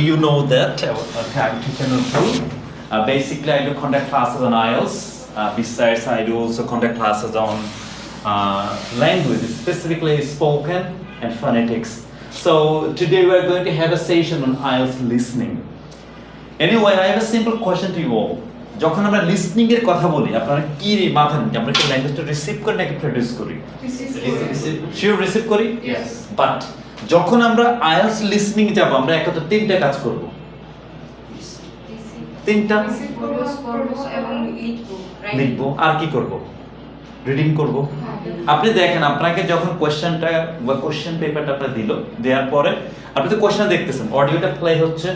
you know that. Okay, I'm teacher Nurul. Basically, I do conduct classes on IELTS. Besides, I do also conduct classes on language, specifically spoken and phonetics. So today we are going to have a session on IELTS listening. Anyway, I have a simple question to you all. যখন আমরা listening এর কথা বলি আপনারা কি মাথা নিতে আমরা কি ল্যাঙ্গুয়েজটা রিসিভ করি নাকি প্রডিউস করি? শিওর রিসিভ করি। Yes. বাট যখন আমরা আইএলটিএস লিসনিং যাব আমরা একসাথে তিনটা কাজ করব। তিনটা লিখবো আর কি করব? রিডিং করব। আপনি দেখেন আপনাকে যখন কোশ্চেনটা বা কোশ্চেন পেপারটা আপনাকে দিল দেওয়ার পরে আপনি তো কোশ্চেন দেখতেছেন অডিওটা প্লে হচ্ছে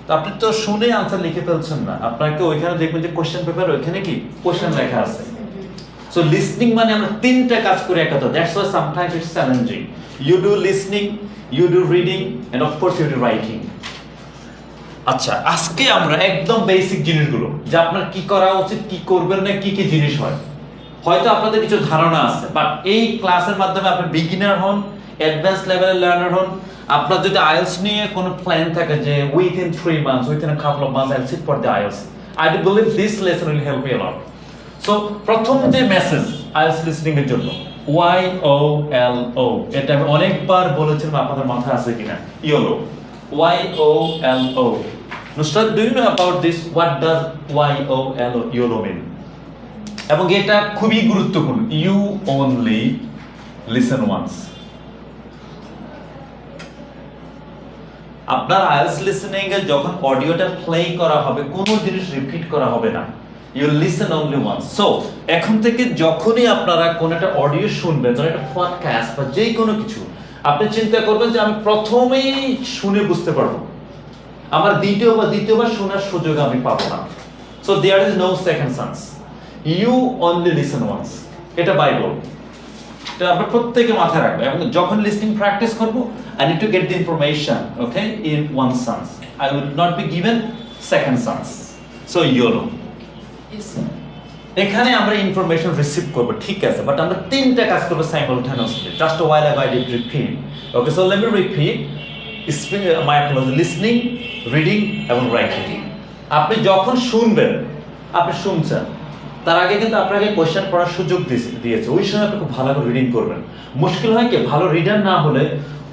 তো আপনি তো শুনে আনসার লিখে ফেলছেন না আপনাকে ওইখানে দেখবেন যে কোশ্চেন পেপার ওইখানে কি কোশ্চেন লেখা আছে সো লিসনিং মানে আমরা তিনটা কাজ করি একসাথে that's why sometimes it's challenging you do listening you do reading and of course you do writing আচ্ছা আজকে আমরা একদম বেসিক জিনিসগুলো যে আপনার কি করা উচিত কি করবেন না কি কি জিনিস হয় হয়তো আপনাদের কিছু ধারণা আছে বাট এই ক্লাসের মাধ্যমে আপনি বিগিনার হন অ্যাডভান্স লেভেলের লার্নার হন আপনার যদি আইএলটিএস নিয়ে কোনো প্ল্যান থাকে যে within 3 months within a couple of months I'll sit for the IELTS I do believe this lesson will help you a lot so প্রথম যে মেসেজ আইএলটিএস লিসনিং এর জন্য YOLO এটা আমি অনেকবার বলেছিলাম আপনাদের মাথায় আছে কিনা YOLO YOLO Nusrat do you know about this what does YOLO mean এবং এটা খুবই গুরুত্বপূর্ণ you only listen once আপনার আইএলটিএস লিসেনিং এ যখন অডিওটা প্লে করা হবে কোনো জিনিস রিপিট করা হবে না you listen only once so এখন থেকে যখনই আপনারা কোন একটা অডিও শুনবেন ধরুন একটা পডকাস্ট বা যে কোনো কিছু আপনি চিন্তা করবেন যে আমি প্রথমেই শুনে বুঝতে পারবো আমার দ্বিতীয়বার শোনার সুযোগ আমি পাবো না so there is no second chance you only listen once এটা বাইবেল এটা আমরা প্রত্যেকে মাথায় রাখবো এবং যখন লিসনিং প্র্যাকটিস করব I need to get the information okay in one sense I will not be given second sense so YOLO Yes এখানে আমরা ইনফরমেশন রিসিভ করব ঠিক আছে বাট আমরা তিনটা কাজ করব সাইমultaneously just a while ago I did repeat okay so let me repeat my apology listening reading এবং writing আপনি যখন শুনবেন আপনি শুনছেন তার আগে কিন্তু আপনাকে কোশ্চেন পড়ার সুযোগ দিয়েছে ওই সময় আপনি খুব ভালো করে রিডিং করবেন মুশকিল হয় কি ভালো রিডার না হলে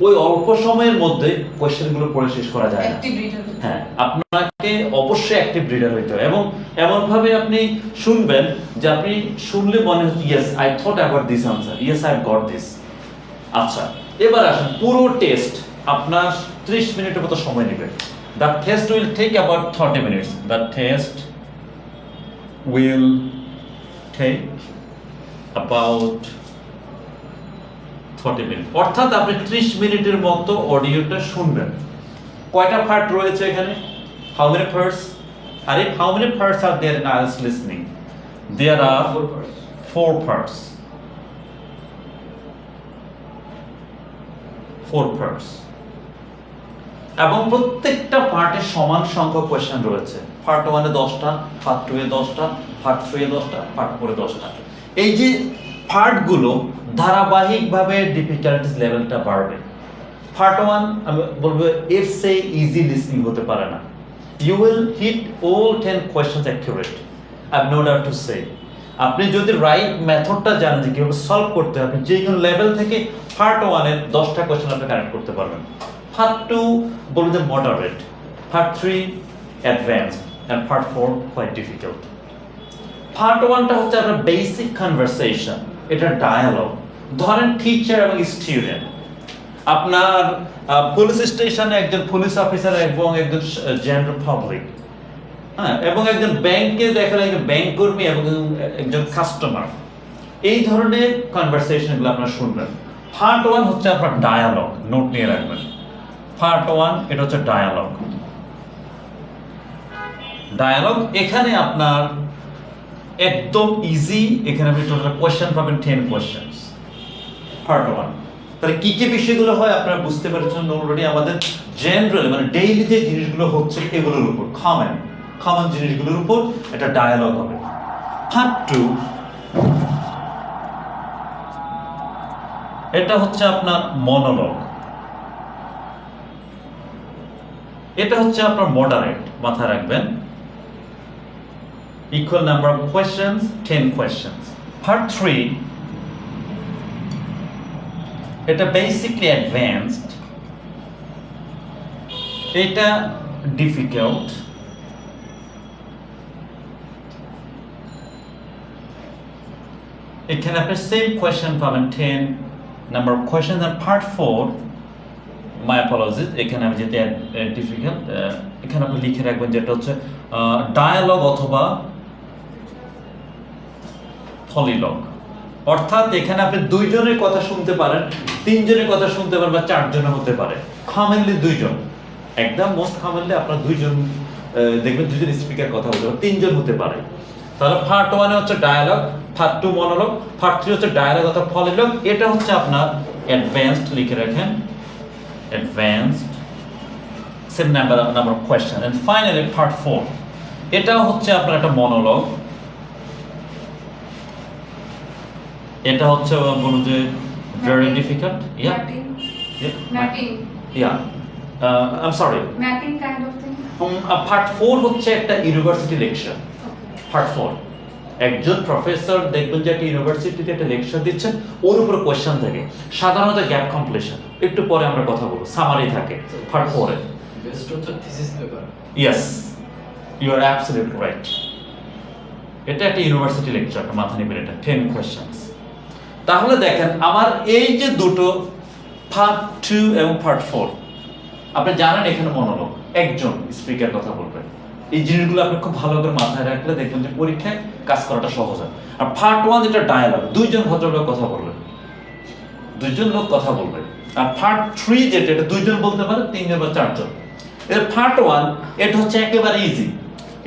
ওই অল্প সময়ের মধ্যে কোশ্চেনগুলো পড়ে শেষ করা যায় না হ্যাঁ আপনাকে অবশ্যই অ্যাক্টিভ রিডার হইতে হবে এবং এমন ভাবে আপনি শুনবেন যে আপনি শুনলে মনে হচ্ছে yes I thought about this answer yes I got this আচ্ছা এবার আসুন পুরো টেস্ট আপনার 30 মিনিটের মতো সময় নেবে the test will take about 30 minutes the test will take about 30 minutes অর্থাৎ আপনি 30 মিনিটের মতো অডিওটা শুনবেন কয়টা পার্ট রয়েছে এখানে how many parts আরে how many parts are there in IELTS listening there are 4 parts 4 parts এবং প্রত্যেকটা পার্টে সমান সংখ্যক কোশ্চেন রয়েছে পার্ট 1 এ 10টা পার্ট 2 এ 10টা পার্ট 3 এ 10টা পার্ট 4 এ 10টা এই যে পার্টগুলো ধারাবাহিকভাবে ডিফিকাল্টিস লেভেলটা বাড়বে পার্ট 1 আমি বলবো এর সে ইজি লিসনিং হতে পারে না you will hit all 10 questions accurate I have no doubt to say আপনি যদি রাইট মেথডটা জানেন যে কিভাবে সলভ করতে হবে আপনি যে কোনো লেভেল থেকে পার্ট 1 এর 10টা কোশ্চেন আপনি কারেক্ট করতে পারবেন Part 2 বলবো যে moderate, Part 3 advanced and Part 4 quite difficult. Part 1 টা হচ্ছে আপনার basic conversation, এটা dialogue. ধরেন টিচার এবং স্টুডেন্ট আপনার পুলিশ স্টেশনে একজন পুলিশ অফিসার এবং একজন জেনারেল পাবলিক হ্যাঁ এবং একজন ব্যাংকে দেখেন একজন ব্যাংক কর্মী এবং একজন কাস্টমার এই ধরনের কনভারসেশনগুলো আপনারা শুনবেন Part 1 হচ্ছে আপনার ডায়ালগ নোট নিয়ে রাখবেন Part 1 এটা হচ্ছে ডায়ালগ এখানে আপনার একদম ইজি এখানে আপনি টোটাল কোশ্চেন পাবেন 10 কোশ্চেনস Part 1 তাহলে কি কি বিষয়গুলো হয় আপনারা বুঝতে পারছেন অলরেডি আমাদের জেনারেল মানে ডেইলি যে জিনিসগুলো হচ্ছে এগুলোর উপর কমন জিনিসগুলোর উপর এটা ডায়ালগ হবে Part 2 এটা হচ্ছে আপনার মনোলগ এটা হচ্ছে আপনার মডারেট, মাথায় রাখবেন। Equal number of questions 10 questions. Part 3 এটা বেসিকলি অ্যাডভান্সড, এটা ডিফিকাল্ট, এখানে আপনি সেম কোয়েশ্চেন পাবেন 10 নাম্বার অফ কোয়েশ্চেন। আর পার্ট 4 মাই অ্যাপোলজিস, এখানে আমি যেটা ডিফিকাল্ট, এখানে আপনি লিখে রাখবেন যেটা হচ্ছে ডায়ালগ অথবা পলিলগ, অর্থাৎ এখানে আপনি দুইজনের কথা শুনতে পারেন, তিনজনের কথা শুনতে পারেন, বা চারজনের হতে পারে। কমনলি দুইজন, একদম মোস্ট কমনলি আপনার দুইজন দেখবেন, দুইজন স্পিকার কথা বলতে পারে, তিনজন হতে পারে। তাহলে পার্ট 1 হচ্ছে ডায়ালগ, পার্ট 2 মনোলগ, পার্ট 3 হচ্ছে ডায়ালগ অথবা পলিলগ। এটা হচ্ছে আপনার অ্যাডভান্সড, লিখে রাখেন advanced, same number of question. And finally part 4 এটা হচ্ছে আপনার একটা মনোলগ, এটা হচ্ছে বলুন যে very difficult, yeah, mapping, yeah, I'm sorry, mapping kind of thing. Part 4 হচ্ছে একটা ইউনিভার্সিটি লেকচার। পার্ট 4 একজন প্রফেসর দেখবেন যে একটা ইউনিভার্সিটিতে একটা লেকচার দিচ্ছেন, ওর উপর কোয়েশ্চেন থাকে, সাধারণত গ্যাপ কমপ্লিশন, একটু পরে আমরা কথা বলবো, সামারি থাকে পার্ট 4 এ। বেস্ট হচ্ছে thesis paper. Yes, you are absolutely right. এটা একটা ইউনিভার্সিটি লেকচার, মাথা নিবেন, এটা 10 কোয়েশ্চেন্স। তাহলে দেখেন আমার এই যে দুটো পার্ট 2 এবং পার্ট 4, আপনি জানেন এখানে মনোলগ, একজন স্পিকার কথা বলবেন। এই জিনিসগুলো আপনি খুব ভালো করে মাথায় রাখলে দেখবেন যে পরীক্ষায় কাজ করাটা সহজ হয়। আর পার্ট 1 যেটা ডায়ালগ, দুইজন ভদ্রলোক কথা বলবেন, দুইজন লোক কথা বলবে। আর পার্ট 3 যেটা, এটা দুইজন বলতে পারে, তিনজন বা চারজন। এর পার্ট 1 এটা হচ্ছে একেবারে ইজি,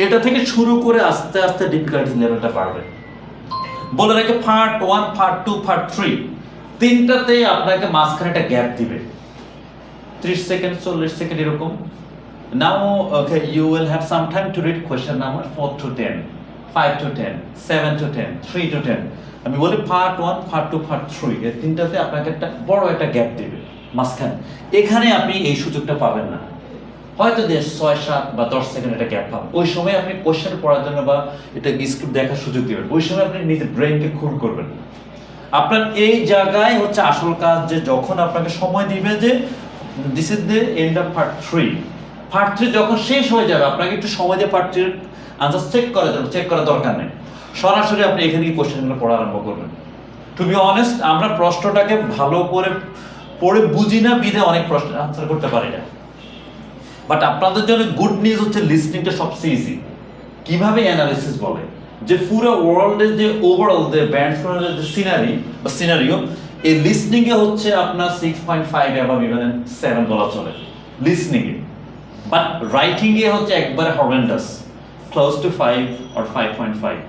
এটা থেকে শুরু করে আস্তে আস্তে ডিফিকাল্টি লেভেলটা বাড়বে। বলে রাখে পার্ট 1, পার্ট 2, পার্ট 3 তিনটাতে আপনাকে মাঝখানে একটা গ্যাপ দিবে, 30 সেকেন্ড 40 সেকেন্ড এরকম। Now okay, you will have some time to read question number 4 to 10, 5 to 10, 7 to 10, 3 to 10। আমি বলি পার্ট 1, পার্ট 2, পার্ট 3 এই তিনটাতে আপনাকে একটা বড় একটা গ্যাপ দিবে মাঝখানে। এখানে আপনি এই সুযোগটা পাবেন না, হয়তো 6, 7 বা 10 সেকেন্ড একটা গ্যাপ পাবেন। ওই সময় আপনি কোশ্চেন পড়ার জন্য বা এটা স্ক্রিপ্ট দেখার সুযোগ দিবেন, ওই সময় আপনি নিজের ব্রেনকে খুল করবেন। আপনার এই জায়গায় হচ্ছে আসল কাজ, যে যখন আপনাকে সময় দিবে যে this is the end of part 3, part 3 যখন শেষ হয়ে যাবে, আপনাকে একটু সময় দিয়ে পার্ট 3 আনসার চেক করার দরকার নেই, সরাসরি আপনি এখানে কি কোশ্চেনগুলো পড়া আরম্ভ করবেন। টু বি অনেস্ট, আমরা প্রশ্নটাকে ভালো করে পড়ে বুঝি না, বিধে অনেক প্রশ্নের আনসার করতে পারি না। বাট আপনাদের জন্য গুড নিউজ হচ্ছে লিসনিংটা সবচেয়ে ইজি। কিভাবে অ্যানালিসিস বলে যে পুরো ওয়ার্ল্ডের যে ওভারঅল যে ব্যান্ডসের যে সিনারিও, এই লিসনিং এ হচ্ছে আপনার 6.5 এবং ইভেন 7 বলা চলে লিসনিং এ। বাট রাইটিং এ হচ্ছে একবারে হররেন্ডাস, ক্লোজ টু 5 or 5.5।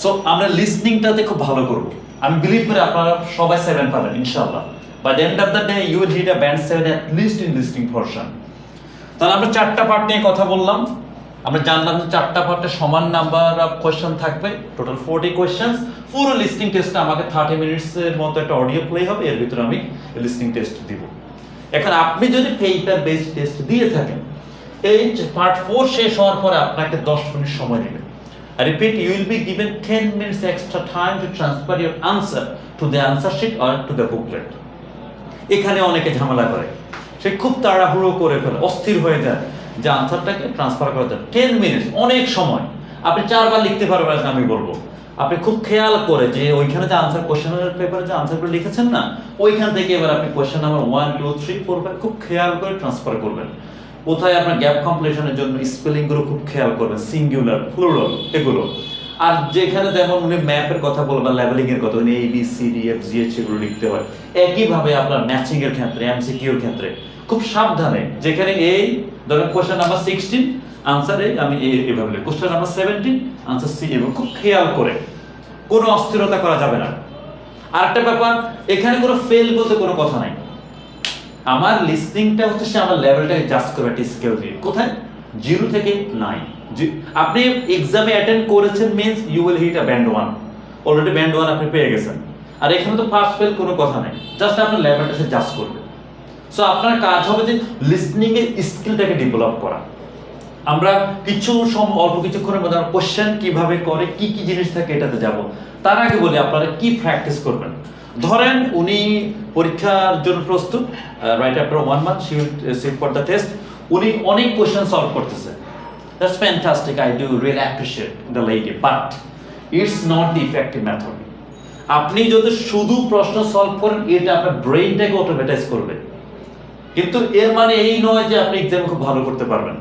সো আমরা লিসনিংটাতে খুব ভালো করব। আমি বিলিভ করি আপনারা সবাই 7 পাবেন ইনশাআল্লাহ। By the end of the day you will hit a band 7 at least in listening portion। তাহলে আমরা 4টা পার্ট নিয়ে কথা বললাম। আমরা জানলাম যে 4টা পার্টে সমান নাম্বার অফ কোশ্চেন থাকবে, টোটাল 40 কোশ্চেন্স। পুরো লিসনিং টেস্টটা আমাকে 30 মিনিটসের মতো একটা অডিও প্লে হবে, এর ভিতরে আমি লিসনিং টেস্ট দিব। এখন আপনি যদি পেপার বেসড টেস্ট দিয়ে থাকেন, এই পার্ট 4 শেষ হওয়ার পরে আপনাকে 10 মিনিট সময় নেবে। I repeat, you will be given 10 minutes extra time to transfer your answer to the answer sheet or to the booklet. এখানে অনেকে ঝামেলা করে, সে খুব তাড়াহুড়ো করে ফেলে, অস্থির হয়ে যায় যে আনসারটাকে ট্রান্সফার করে দেন। 10 মিনিট অনেক সময়, আপনি 4 বার লিখতে পারবেন না। আমি বলবো আপনি খুব খেয়াল করে যে ওইখানে যে আনসার কোশ্চেনের পেপারে যে আনসারগুলো লিখেছেন না, ওইখান থেকে এবার আপনি কোশ্চেন নাম্বার 1, 2, 3, 4, 5 খুব খেয়াল করে ট্রান্সফার করবেন। কোথায় আপনার গ্যাপ কমপ্লিশনের জন্য স্পেলিং গুলো খুব খেয়াল করবেন, সিঙ্গুলার, প্লুরাল এগুলো। আর যেখানে যেমন উনি ম্যাপের কথা বলবেন, লেভেলিং এর কথা, উনি ABCDFGH এগুলো লিখতে হয়। একইভাবে আপনার ম্যাচিং এর ক্ষেত্রে, MCQ এর ক্ষেত্রে খুব সাবধানে, যেখানে এই ধরেন কোশ্চেন নাম্বার 16 আনসার এই আমি এইভাবে লিখি, কোশ্চেন নাম্বার 17 আনসার সি, এবং খুব খেয়াল করে, কোনো অস্থিরতা করা যাবে না। আরেকটা ব্যাপার, এখানে কোনো ফেল বলতে কোনো কথা নাই। আমার লিসনিংটা হচ্ছে সে আমার লেভেলটাকে জাস্ট করবে একটা স্কেল দিয়ে, কোথায় 0 থেকে 9। আপনি এক্সামে অ্যাটেন্ড করেছেন means you will hit a band 1, already band 1 আপনি পেয়ে গেছেন। আর এখানে তো পাস ফেল কোনো কথা নাই, জাস্ট আপনার লেভেলটা সে জাস্ট করবে। সো আপনার কাজ হবে যে লিসনিং এর স্কিলটাকে ডেভেলপ করা। আমরা অল্প কিছুক্ষণের মধ্যে কোশ্চেন কিভাবে করে, কি কি জিনিস থাকে এটাতে যাব। তার আগে বলি আপনারা কি প্র্যাকটিস করবেন। ধরেন উনি পরীক্ষার জন্য প্রস্তুত, right after 1 month she will seat for the test, উনি অনেক কোশ্চেন সলভ করতেছে। That's fantastic, I do really appreciate the lady, but it's not the effective method. আপনি যদি শুধু প্রশ্ন সলভ করেন, এটা আপনার ব্রেইনটাকে অটোমেটাইজ করবে, কিন্তু এর মানে এই নয় যে আপনি এক্সামে খুব ভালো করতে পারবেন।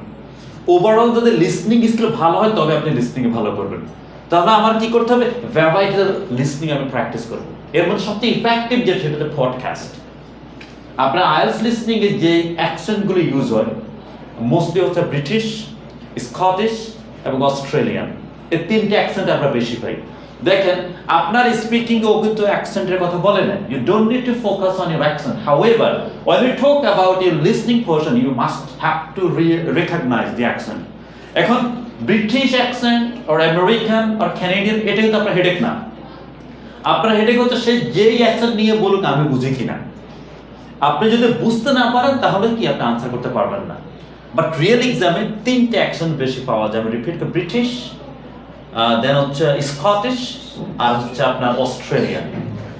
ওভারঅল যদি লিসনিং স্কিল ভালো হয় তবে আপনি লিসনিং এ ভালো করবেন। তাহলে আমার কি করতে হবে, ভেরবাইটাল লিসনিং আমি প্র্যাকটিস করব। এর মধ্যে সবচেয়ে ইফেক্টিভ যেটা সেটা হচ্ছে পডকাস্ট। আপনার আইএলটিএস লিসনিং এর যে অ্যাকসেন্ট গুলো ইউজ হয় মোস্টলি হচ্ছে ব্রিটিশ, স্কটিশ এবং অস্ট্রেলিয়ান, এই তিনটে অ্যাকসেন্ট আমরা বেশি পাই। দেখেন আপনার স্পিকিং ও কিন্তু অ্যাকসেন্টের কথা বলে না, you don't need to focus on your accent. However when we talk about your listening portion you must have to recognize the accent. এখন British accent or American or Canadian এটা কিন্তু আপনার হেডেক না। আপনার হেডেক হচ্ছে সে যেই accent নিয়ে বলুক আমি বুঝি কিনা। আপনি যদি বুঝতে না পারেন তাহলে কি আপনি আনসার করতে পারবেন না। বাট রিয়েল এক্সামে তিনটে অ্যাকসেন্ট বেশি পাওয়া যাবে, রিপিট ব্রিটিশ, দেন হচ্ছে স্কটিশ আর হচ্ছে আপনার অস্ট্রেলিয়ান।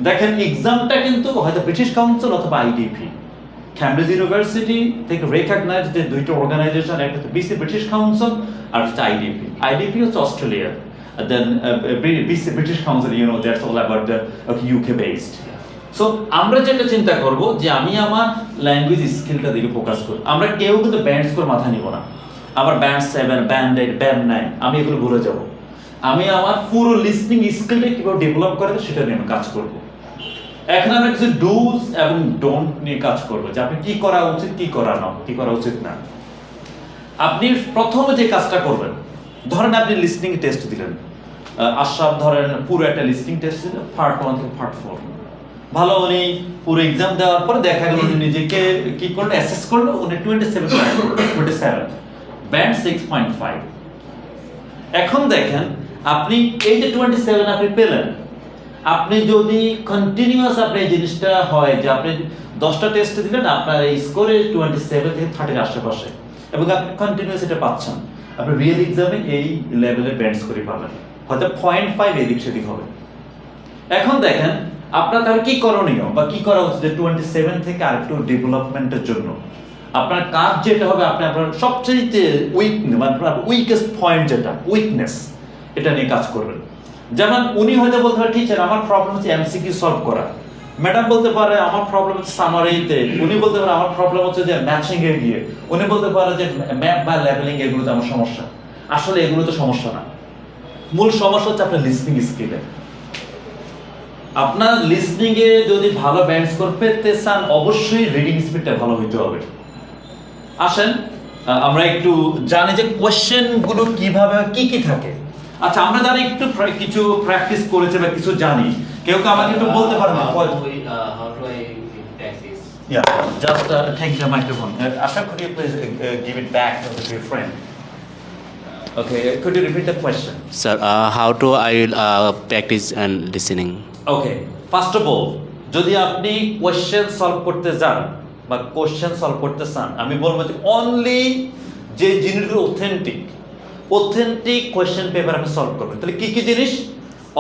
দেখেন এক্সামটা কিন্তু হয়তো ব্রিটিশ কাউন্সিল অথবা আইডিপি, ক্যামব্রিজ ইউনিভার্সিটি থেকে রেকগনাইজ যে দুইটা অর্গানাইজেশন, একটা হচ্ছে বিসি ব্রিটিশ কাউন্সিল আর হচ্ছে আইডিপি। আইডিপি হচ্ছে Australia, then BC British Council, you know that's all about the UK based. So আমরা যেটা চিন্তা করব যে আমি আমার ল্যাঙ্গুয়েজ স্কিলটা দিকে ফোকাস করব। আমরা কেউ কিন্তু ব্যান্ড স্কোর মাথা নিব না, আমার ব্যান্ড 7, ব্যান্ড 8, ব্যান্ড 9 আমি এগুলো ভুলে যাব। আমি আমার পুরো লিসনিং স্কিলটা কিভাবে ডেভেলপ করে সেটা নিয়ে আমি কাজ করব। এখন আমরা কিছু ডুজ এবং ডোন্ট নিয়ে কাজ করব, যে আপনি কি করা উচিত, কি করা উচিত না। আপনি প্রথমে যে কাজটা করবেন, ধরেন আপনি লিসনিং টেস্ট দিলেন, আশরাফ ধরেন পুরো একটা লিসনিং টেস্ট দিলেন পার্ট 1 থেকে পার্ট 4, ভালো উনি পুরো এক্সাম দেওয়ার পরে দেখা গেল উনি নিজেকে কি করলো, অ্যাসেস করলো, উনি 27 ব্যান্ড 6.5। এখন দেখেন আপনি এই যে 27 আপনি পেলেন, আপনি যদি কন্টিনিউয়াস আপনি এই জিনিসটা হয় যে আপনি 10টা টেস্ট দিলেন আপনার এই স্কোরে 27 থেকে 30 এর আশেপাশে এবং আপনি কন্টিনিউয়াস এটা পাচ্ছেন, আপনি রিয়েল এক্সামে এই লেভেলের ব্যান্ড স্কোরই পাবেন, হয়তো 0.5 এদিক সেদিক হবে। এখন দেখেন আপনার তাহলে কি করণীয় বা কি করা উচিত যে 27 থেকে আরেকটু ডেভেলপমেন্টের জন্য। আপনার কাজ যেটা হবে, আপনি আপনার সবচেয়ে উইকেস্ট পয়েন্ট যেটা উইকনেস, এটা নিয়ে কাজ করবেন। যেমন উনি হয়তো বলতে পারে টিচার আমার প্রবলেম হচ্ছে এমসিকিউ সলভ করা, ম্যাডাম বলতে পারে আমার প্রবলেম হচ্ছে সামারিতে, উনি বলতে পারে আমার প্রবলেম হচ্ছে যে ম্যাচিং এ গিয়ে, উনি বলতে পারে যে ম্যাপ বা লেভেলিং এগুলোতে আমার সমস্যা। আসলে এগুলো তো সমস্যা না, মূল সমস্যা হচ্ছে আপনার লিসনিং স্কিলে। আপনার লিসনিং এ যদি ভালো ব্যান্ড স্কোর পেতে চান অবশ্যই রিডিং স্পিডটা ভালো হইতে হবে। আসেন আমরা একটু জানি যে কোশ্চেন গুলো কিভাবে কি কি থাকে। আচ্ছা আমরা যারা একটু কিছু প্র্যাকটিস করেছে বা কিছু জানি, কেউ আমাকে একটু বলতে পারবে? How do I practice? Yeah, just take the microphone. Asha, could you please give it back to your friend? Okay, could you repeat the question? Sir, how do I practice and listening? Okay, first of all, যদি আপনি question solve করতে যান বা question solve করতে চান, আমি বলবো যে অনলি যে জিনিসগুলো অথেন্টিক কোশ্চেন পেপার আপনি সলভ করবেন। তাহলে কি কি জিনিস?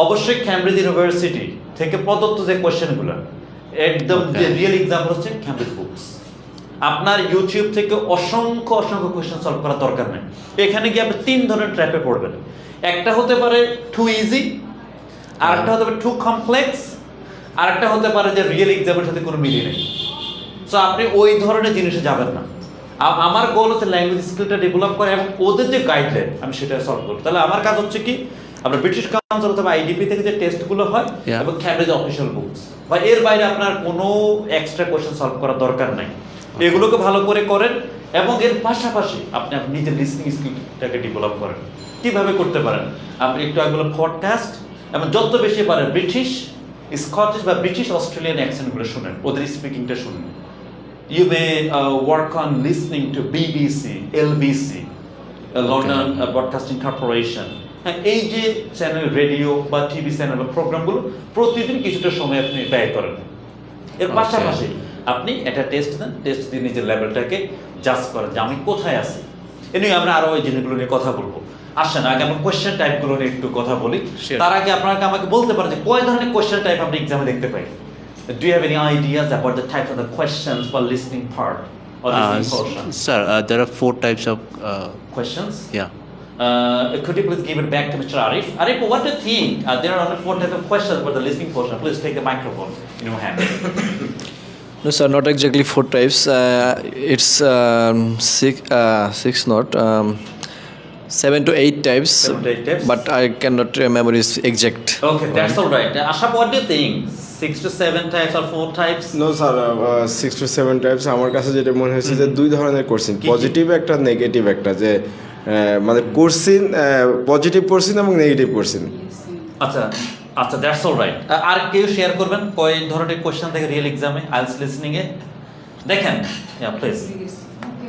অবশ্যই ক্যামব্রিজ ইউনিভার্সিটি থেকে প্রদত্ত যে কোশ্চেনগুলো, একদম যে রিয়েল এক্সাম্পল হচ্ছে ক্যামব্রিজ বুকস। আপনার ইউটিউব থেকে অসংখ্য কোশ্চেন সলভ করার দরকার নেই। এখানে গিয়ে আপনি 3 ধরনের ট্র্যাপে পড়বেন। একটা হতে পারে টু ইজি, আরেকটা হতে পারে টু কমপ্লেক্স, আরেকটা হতে পারে যে রিয়েল এক্সামের সাথে কোনো মিলিয়ে নেই। সো আপনি ওই ধরনের জিনিসে যাবেন না। আমার গোল হচ্ছে ল্যাঙ্গুয়েজ স্কিলটা ডেভেলপ করা এবং ওদের যে গাইডলাইন আমি সেটা সলভ করব। তাহলে আমার কাজ হচ্ছে কি, আমরা ব্রিটিশ কাউন্সিল অথবা আইডিপি থেকে যে টেস্টগুলো হয় এবং ক্যামব্রিজ অফিসিয়াল বুকস, বা এর বাইরে আপনার কোনো এক্সট্রা কোশ্চেন সলভ করার দরকার নাই। এগুলোকে ভালো করে করেন এবং এর পাশাপাশি আপনি নিজের লিসনিং স্কিলটাকে ডেভেলপ করেন। কিভাবে করতে পারেন? আপনি একটু এগুলো পডকাস্ট এবং যত বেশি পারেন ব্রিটিশ, স্কটিশ বা ব্রিটিশ অস্ট্রেলিয়ান অ্যাকসেন্টগুলো শুনেন, ওদের স্পিকিংটা শুনুন। You may work on listening to BBC, LBC, London Broadcasting Corporation. এই যে চ্যানেল, রেডিও বা টিভি চ্যানেল বা প্রোগ্রামগুলো প্রতিদিন কিছুটা সময় আপনি ব্যয় করেন। এর পাশাপাশি আপনি একটা টেস্ট দেন, টেস্ট দিয়ে নিজের লেভেলটাকে জাজ করেন যে আমি কোথায় আছি। এ নিয়ে আমরা আরো ওই জিনিসগুলো নিয়ে কথা বলবো। আসেন আগে আমরা কোয়েশ্চেন টাইপগুলো নিয়ে একটু কথা বলি। Sure. তার আগে আপনাকে আমাকে বলতে পারেন যে কয় ধরনের কোয়েশ্চেন টাইপ আপনি এক্সামে দেখতে পাই? Do you have any ideas about the type of the questions for listening part or listening portion? Sir, there are 4 types of Questions? yeah. Could you please give it back to Mr. Arif? Arif, what do you think? There are only 4 types of questions for the listening portion. Please take the microphone in your hand. No, sir, not exactly 4 types. It's six, not 7 to 8 types. 7 to 8 types. But I cannot remember its exact. Okay, that's all right. Ashab, what do you think? 6 to 7 types or 4 types? No sir 6 to 7 types আমার কাছে যেটা মনে হয়েছে যে দুই ধরনের question, কি কি? পজিটিভ একটা নেগেটিভ একটা, যে মানে কোশ্চেন পজিটিভ কোশ্চেন এবং নেগেটিভ কোশ্চেন। আচ্ছা আচ্ছা, দ্যাটস অল রাইট। আর কেউ শেয়ার করবেন কয় ধরনের কোশ্চেন থাকে রিয়েল এক্সামে আইএলটিএস লিসনিং এ? দেখেন, yeah please.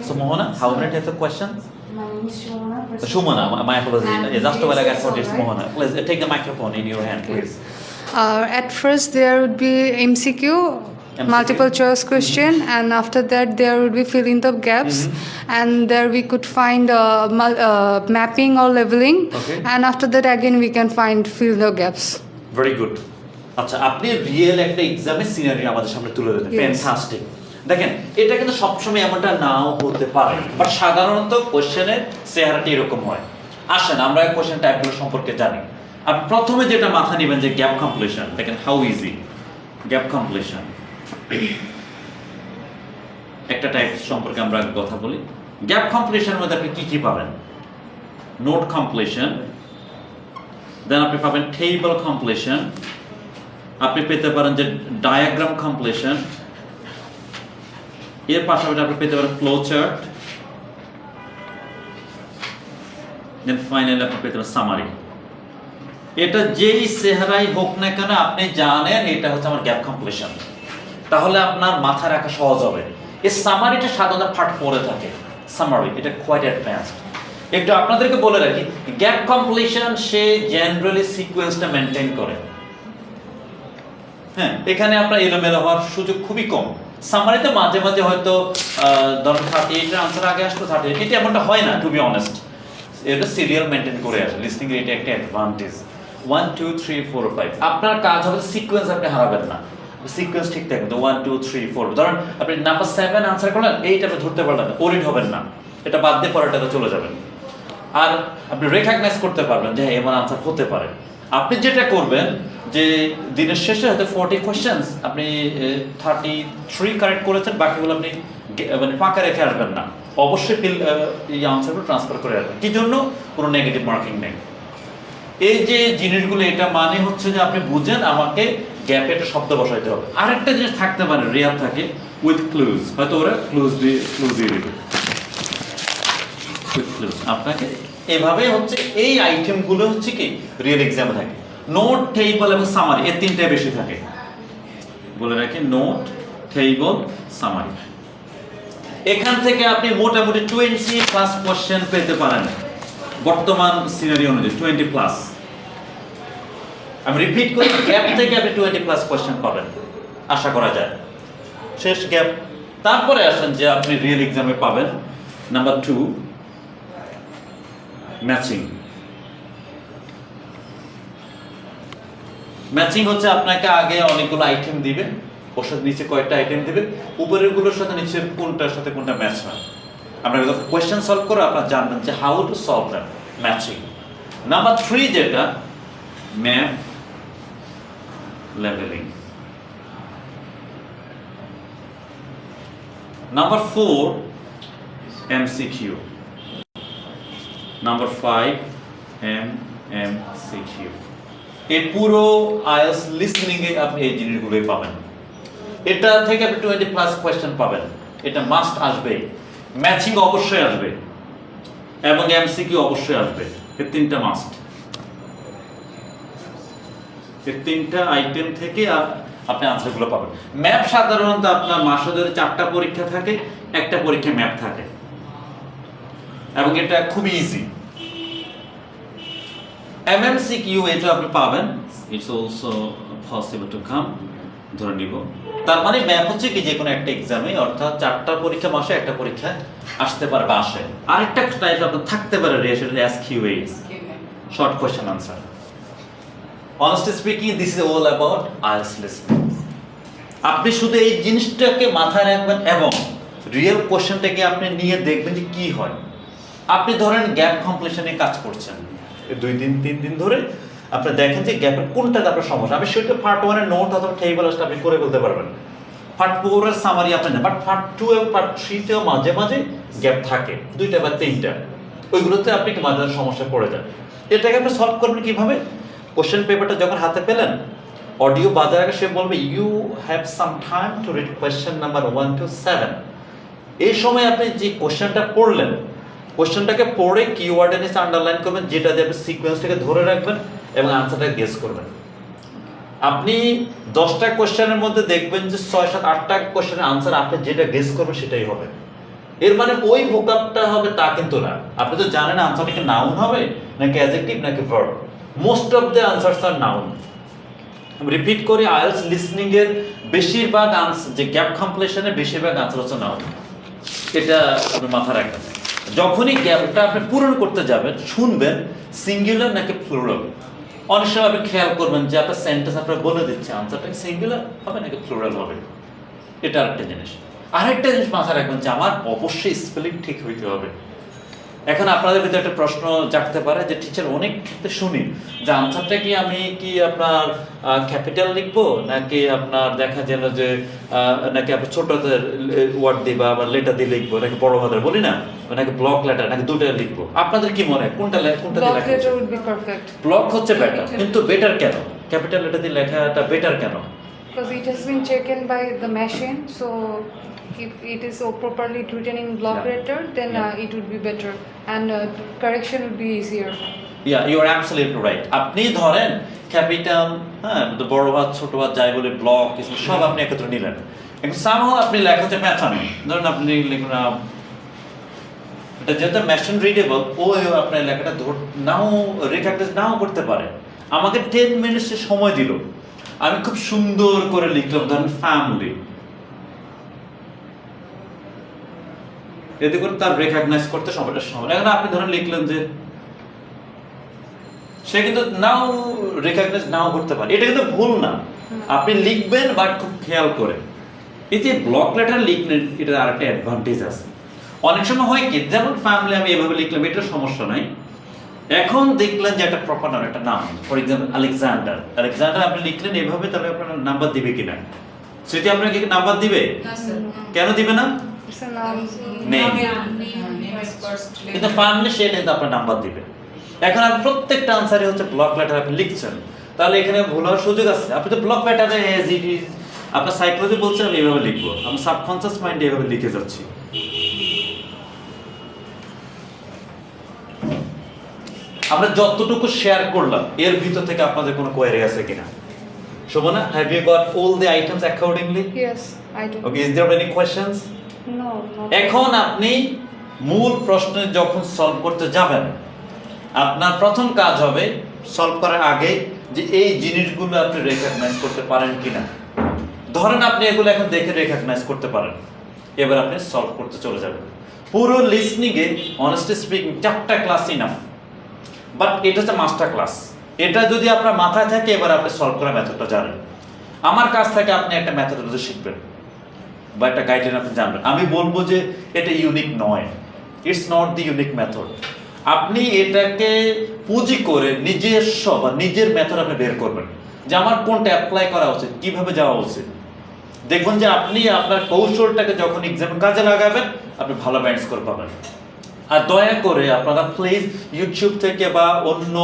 So Mohona, how many types of question? My name is Shomana. Shumana, my apologies. And Just a while ago I thought it's right? Mohana. Please take the microphone in your hand, please. At first, there would be MCQ, multiple choice question, and after that, there would be fill in the gaps, and there we could find mapping or leveling, Okay. and after that, again, we can find fill the gaps. Very good. আচ্ছা, আপনি real একটা এক্সামের scenery আমাদের সামনে তুলে ধরেন। Yes. Fantastic. দেখেন, এটা কিন্তু সবসময় এমনটা নাও হতে পারে, বাট সাধারণত কোশ্চেনের চেহারাটি এরকম হয়। আসেন আমরা কোশ্চেন টাইপগুলো সম্পর্কে জানি। আপনি প্রথমে যেটা মাথা নেবেন যে গ্যাপ কমপ্লিশন। দেখেন হাউ ইজি গ্যাপ কমপ্লিশন। একটা টাইপ সম্পর্কে আমরা আগে কথা বলি। গ্যাপ কমপ্লিশনের মধ্যে আপনি কি কি পাবেন? নোট কমপ্লিশন, দেন আপনি পাবেন টেবল কমপ্লিশন, আপনি পেতে পারেন যে ডায়াগ্রাম কমপ্লিশন, এর পাশাপাশি আপনি পেতে পারেন ফ্লো চার্ট, দেন ফাইনালি আপনি পেতে পারেন সামারি। এটা যেই চেহারাই হোক না কেন আপনি জানেন এটা হচ্ছে আমার গ্যাপ কমপ্লিশন, তাহলে আপনার মাথায় রাখা সহজ হবে। এই সামারিটা সাধারণত পার্ট 4 এ থাকে। সামারি এটা কোয়াইট অ্যাডভান্সড। একটু আপনাদেরকে বলে রাখি, গ্যাপ কমপ্লিশন সে জেনারেলি সিকোয়েন্সটা মেনটেন করে। হ্যাঁ, এখানে আপনার এলোমেলো হওয়ার সুযোগ খুবই কম। সামারিতে মাঝে মাঝে হয়তো ধরুন 38 এর আনসার আগে আসতো 38, এটা এমনটা হয় না, টু বি অনেস্ট। এটা সিরিয়াল মেনটেন করে আসে। লিসনিং এর এটা একটা অ্যাডভান্টেজ। 1 2 3 4 5 আপনার কাজ হবে সিকোয়েন্স আপনি হারাবেন না, সিকোয়েন্স ঠিক থাকবে। 1 2 3 4 ধরুন আপনি নাম্বার 7 আনসার করলেন, এইটা আপনি ধরতে পারলেন না, ওরিড হবেন না, এটা বাদ দিয়ে পরেরটাতে চলে যাবেন। আর আপনি রেকগনাইজ করতে পারবেন যে এমন আনসার হতে পারে। আপনি যেটা করবেন যে দিনের শেষে হয়তো 40 কোশ্চেন্স আপনি 33 কারেক্ট করেছেন, বাকিগুলো আপনি মানে ফাঁকা রেখে আসবেন না, অবশ্যই এই আনসারগুলো ট্রান্সফার করে আসবেন। কি জন্য? কোনো নেগেটিভ মার্কিং নেই। এই যে জিনিসগুলো, এটা মানে হচ্ছে যে আপনি বুঝেন আমাকে গ্যাপে একটা শব্দ বসাইতে হবে। আরেকটা জিনিস থাকতে পারে, রেয়ার থাকে, উইথ ক্লুজ। হয়তো ওরা ক্লুজ দিয়ে দেবে, আপনাকে এভাবে হচ্ছে এই আইটেমগুলো হচ্ছে কি রিয়েল এক্সামে থাকে। নোট, টেবল এবং সামারি, এই তিনটা বেশি থাকে। বলে রাখি, নোট, টেবল, সামারি। এখান থেকে আপনি মোটামুটি 20+ কোশ্চেন পেতে পারেন বর্তমান সিনারি অনুযায়ী, 20+। আমি রিপিট করি, গ্যাপ থেকে আপনি 20+ কোশ্চেন পাবেন আশা করা যায়। শেষ গ্যাপ। তারপরে আসেন যে আপনি রিয়েল এক্সামে পাবেন নাম্বার 2, ম্যাচিং। ম্যাচিং হচ্ছে আপনাকে আগে অনেকগুলো আইটেম দিবে, ওর সাথে নিচে কয়েকটা আইটেম দিবে, উপরের গুলোর সাথে নিচে কোনটার সাথে কোনটা ম্যাচ হয়। আপনারা যখন কোয়েশ্চেন সলভ করে আপনারা জানবেন যে how to solve that matching. Number 3 যেটা ম্যাপ লেভেলিং। Number 4 MCQ. Number 5 MMCQ. এই পুরো আইএলটিএস লিসনিং এ আপনি এই জিনিসগুলোই পাবেন। এটা থেকে আপনি 20+ কোয়েশ্চেন পাবেন, এটা মাস্ট আসবে। ম্যাচিং অবশ্যই আসবে এবং এমসিকিউ অবশ্যই আসবে। এই তিনটা মাস্ট। এই তিনটা আইটেম থেকে আপনি আনসারগুলো পাবেন। ম্যাপ সাধারণত আপনার মাসে ধরে 4টা পরীক্ষা থাকে, একটা পরীক্ষা ম্যাপ থাকে এবং এটা খুবই ইজি। MMCQ এটা আপনি পাবেন, it's also possible to come. ধরে নিব। তার মানে ম্যাপ হচ্ছে কি যে কোনো একটা এক্সামে, অর্থাৎ 4টা পরীক্ষা মাসে একটা পরীক্ষা আসতে পারে বা আসে। আরেকটা টাইপ আপনার থাকতে পারে সেটা SQA, short question answer. Honestly speaking, this is all about IELTS listening. আপনি শুধু এই জিনিসটাকে মাথায় রাখবেন এবং রিয়েল কোশ্চেনটাকে আপনি নিয়ে দেখবেন যে কি হয়। আপনি ধরেন গ্যাপ কমপ্লিশনে কাজ করছেন 2 দিন 3 দিন ধরে, আপনি দেখেন যে গ্যাপের কোনটাতে আপনার সমস্যা। আমি সেটা পার্ট 1 এর নোট অথবা টেবিল আসলে আপনি করে বলতে পারবেন, পার্ট 4 এর সামারি আপনি না, বাট পার্ট 2 এবং পার্ট 3 তেও মাঝে মাঝে গ্যাপ থাকে, 2টা বা 3টা, ওইগুলোতে আপনি একটু মাঝে মাঝে সমস্যা পড়ে যান। এটাকে আপনি সলভ করবেন কিভাবে? কোশ্চেন পেপারটা যখন হাতে পেলেন, অডিও বাজার আগে সে বলবে you have some time to read question number 1 to 7। এই সময় আপনি যে কোশ্চেনটা পড়লেন, কোশ্চেনটাকে পড়ে কিওয়ার্ডে নিচে আন্ডারলাইন করবেন, যেটা দিয়ে আপনি সিকোয়েন্সটাকে ধরে রাখবেন এবং আনসারটা গেস করবেন। আপনি 10টা কোশ্চেনের মধ্যে দেখবেন যে 6, 7, 8টা কোশ্চেনের আনসার আপনি যেটা গেস করবেন সেটাই হবে। এর মানে ওই ভোকাবটা হবে তা কিন্তু না। আপনি তো জানেন আনসারটা কি নাউন হবে নাকি অ্যাডজেক্টিভ নাকি verb. Most of the answers are noun. Repeat করি, আইএলটিএস লিসনিং এর বেশিরভাগ আনসার, যে গ্যাপ কমপ্লিশনের বেশিরভাগ আনসার হচ্ছে নাউন। এটা আপনি মাথায় রাখবেন। যখনই গ্যাপটা আপনি পূরণ করতে যাবেন, শুনবেন সিঙ্গুলার নাকি প্লুরাল। অনেক সময় আপনি খেয়াল করবেন যে আপনার সেন্টেন্স আপনার বলে দিচ্ছে আনসারটা সিঙ্গুলার হবে নাকি প্লুরাল হবে। এটা আরেকটা জিনিস। আরেকটা জিনিস মাথায় রাখবেন যে আমার অবশ্যই স্পেলিং ঠিক হইতে হবে। এখন আপনাদের ভিতরে একটা প্রশ্ন জাগতে পারে যে টিচার অনেক ক্ষেত্রে শুনি যে আনসারটা কি আমি কি আপনার ক্যাপিটাল লিখবো নাকি আপনার দেখা গেল যে নাকি আপনি ছোট ওয়ার্ড দিয়ে বা লেটার দিয়ে লিখবো নাকি বড় হাতের বলি না, নাকি ব্লক লেটার নাকি দুটো লিখবো। আপনাদের কি মনে হয় কোনটা দিয়ে Block লেখা letter would be perfect. Block হচ্ছে বেটার, কিন্তু বেটার কেন? ক্যাপিটাল লেটার দিয়ে লেখাটা বেটার কেন? Because it has been taken by the machine, so if it is so properly written in block Yeah. letter, then Yeah. it would be better and correction would be easier. Yeah you are absolutely right. আপনি ধরেন capital, হ্যাঁ, বড় হাত ছোট হাত যাই বলে block সব আপনি একত্র নিলেন, কিন্তু সামহাও আপনি লেখা হচ্ছে প্যাটার্ন। ধরুন আপনি লিখুন এটা যেহেতু মেশিন রিডেবল, ও আপনার লেখাটা নাও রেকগনাইজ নাও করতে পারে। আমাকে 10 মিনিটস সময় দিল, আমি খুব সুন্দর করে লিখলাম ধরেন ফ্যামিলি, এতে করে তার রেকগনাইজ করতে সময়টা সময়। এখন আপনি ধরেন লিখলেন যে সে কিন্তু নাও রেকগনাইজ নাও করতে পারে, এটা কিন্তু ভুল না। আপনি লিখবেন বাট খুব খেয়াল করে। এই যে ব্লক লেটার লিখলেন, এটার আরেকটা অ্যাডভান্টেজ আছে। অনেক সময় হয় কি, যেমন ফ্যামিলি আমি এভাবে লিখলাম, এটা সমস্যা নাই। এখন দেখলেন যে একটা প্রপার নাম, একটা নাম, ফর এক্সাম্পল আলেকজান্ডার। আলেকজান্ডার আপনি লিখলেন এভাবে, তাহলে আপনার নাম্বার দিবে কিনা? সেটি আপনাকে নাম্বার দিবে? কেন দিবে না? It's a noun. নেই, কিন্তু ফ্যামিলি সে কিন্তু আপনার নাম্বার দিবে। এখন আপনি প্রত্যেকটা আনসারে হচ্ছে ব্লক লেটার আপনি লিখছেন, তাহলে এখানে ভুল হওয়ার সুযোগ আছে। আপনি তো ব্লক লেটারে এজ ইট ইজ, আপনার সাইকোলজি বলছে আমি এভাবে লিখবো, আমি সাবকনসিয়াস মাইন্ডে এভাবে লিখে যাচ্ছি। আমরা যতটুকু শেয়ার করলাম এর ভিতর থেকে আপনাদের কোনো কোয়েরি আছে কিনা? Shobhana, have you got all the items accordingly? Yes, I do. Okay, is there any questions? No, not. এখন আপনি মূল প্রশ্ন যখন সলভ করতে যাবেন, আপনার প্রথম কাজ হবে সলভ করার আগে যে এই জিনিসগুলো আপনি রেকগনাইজ করতে পারেন কিনা। ধরেন আপনি এগুলো এখন দেখে রেকগনাইজ করতে পারেন, এবার আপনি সলভ করতে চলে যাবেন। পুরো লিসনিং এ অনেস্টলি স্পিকিং 4টা ক্লাস ইনাফ, বাট এটা হচ্ছে মাস্টার ক্লাস। এটা যদি আপনার মাথায় থাকে, এবার আপনি সলভ করার মেথডটা জানেন। আমার কাছ থেকে আপনি একটা মেথডোলজি শিখবেন বা একটা গাইডলাইন আপনি জানবেন। আমি বলবো যে এটা ইউনিক নয়, it's not the unique method. আপনি এটাকে পুঁজি করে নিজস্ব বা নিজের মেথড আপনি বের করবেন যে আমার কোনটা অ্যাপ্লাই করা উচিত, কিভাবে যাওয়া উচিত। দেখবেন যে আপনি আপনার কৌশলটাকে যখন এক্সামে কাজে লাগাবেন, আপনি ভালো ব্যান্ড স্কোর পাবেন। আর দয়া করে আপনারা প্লিজ ইউটিউব থেকে বা অন্য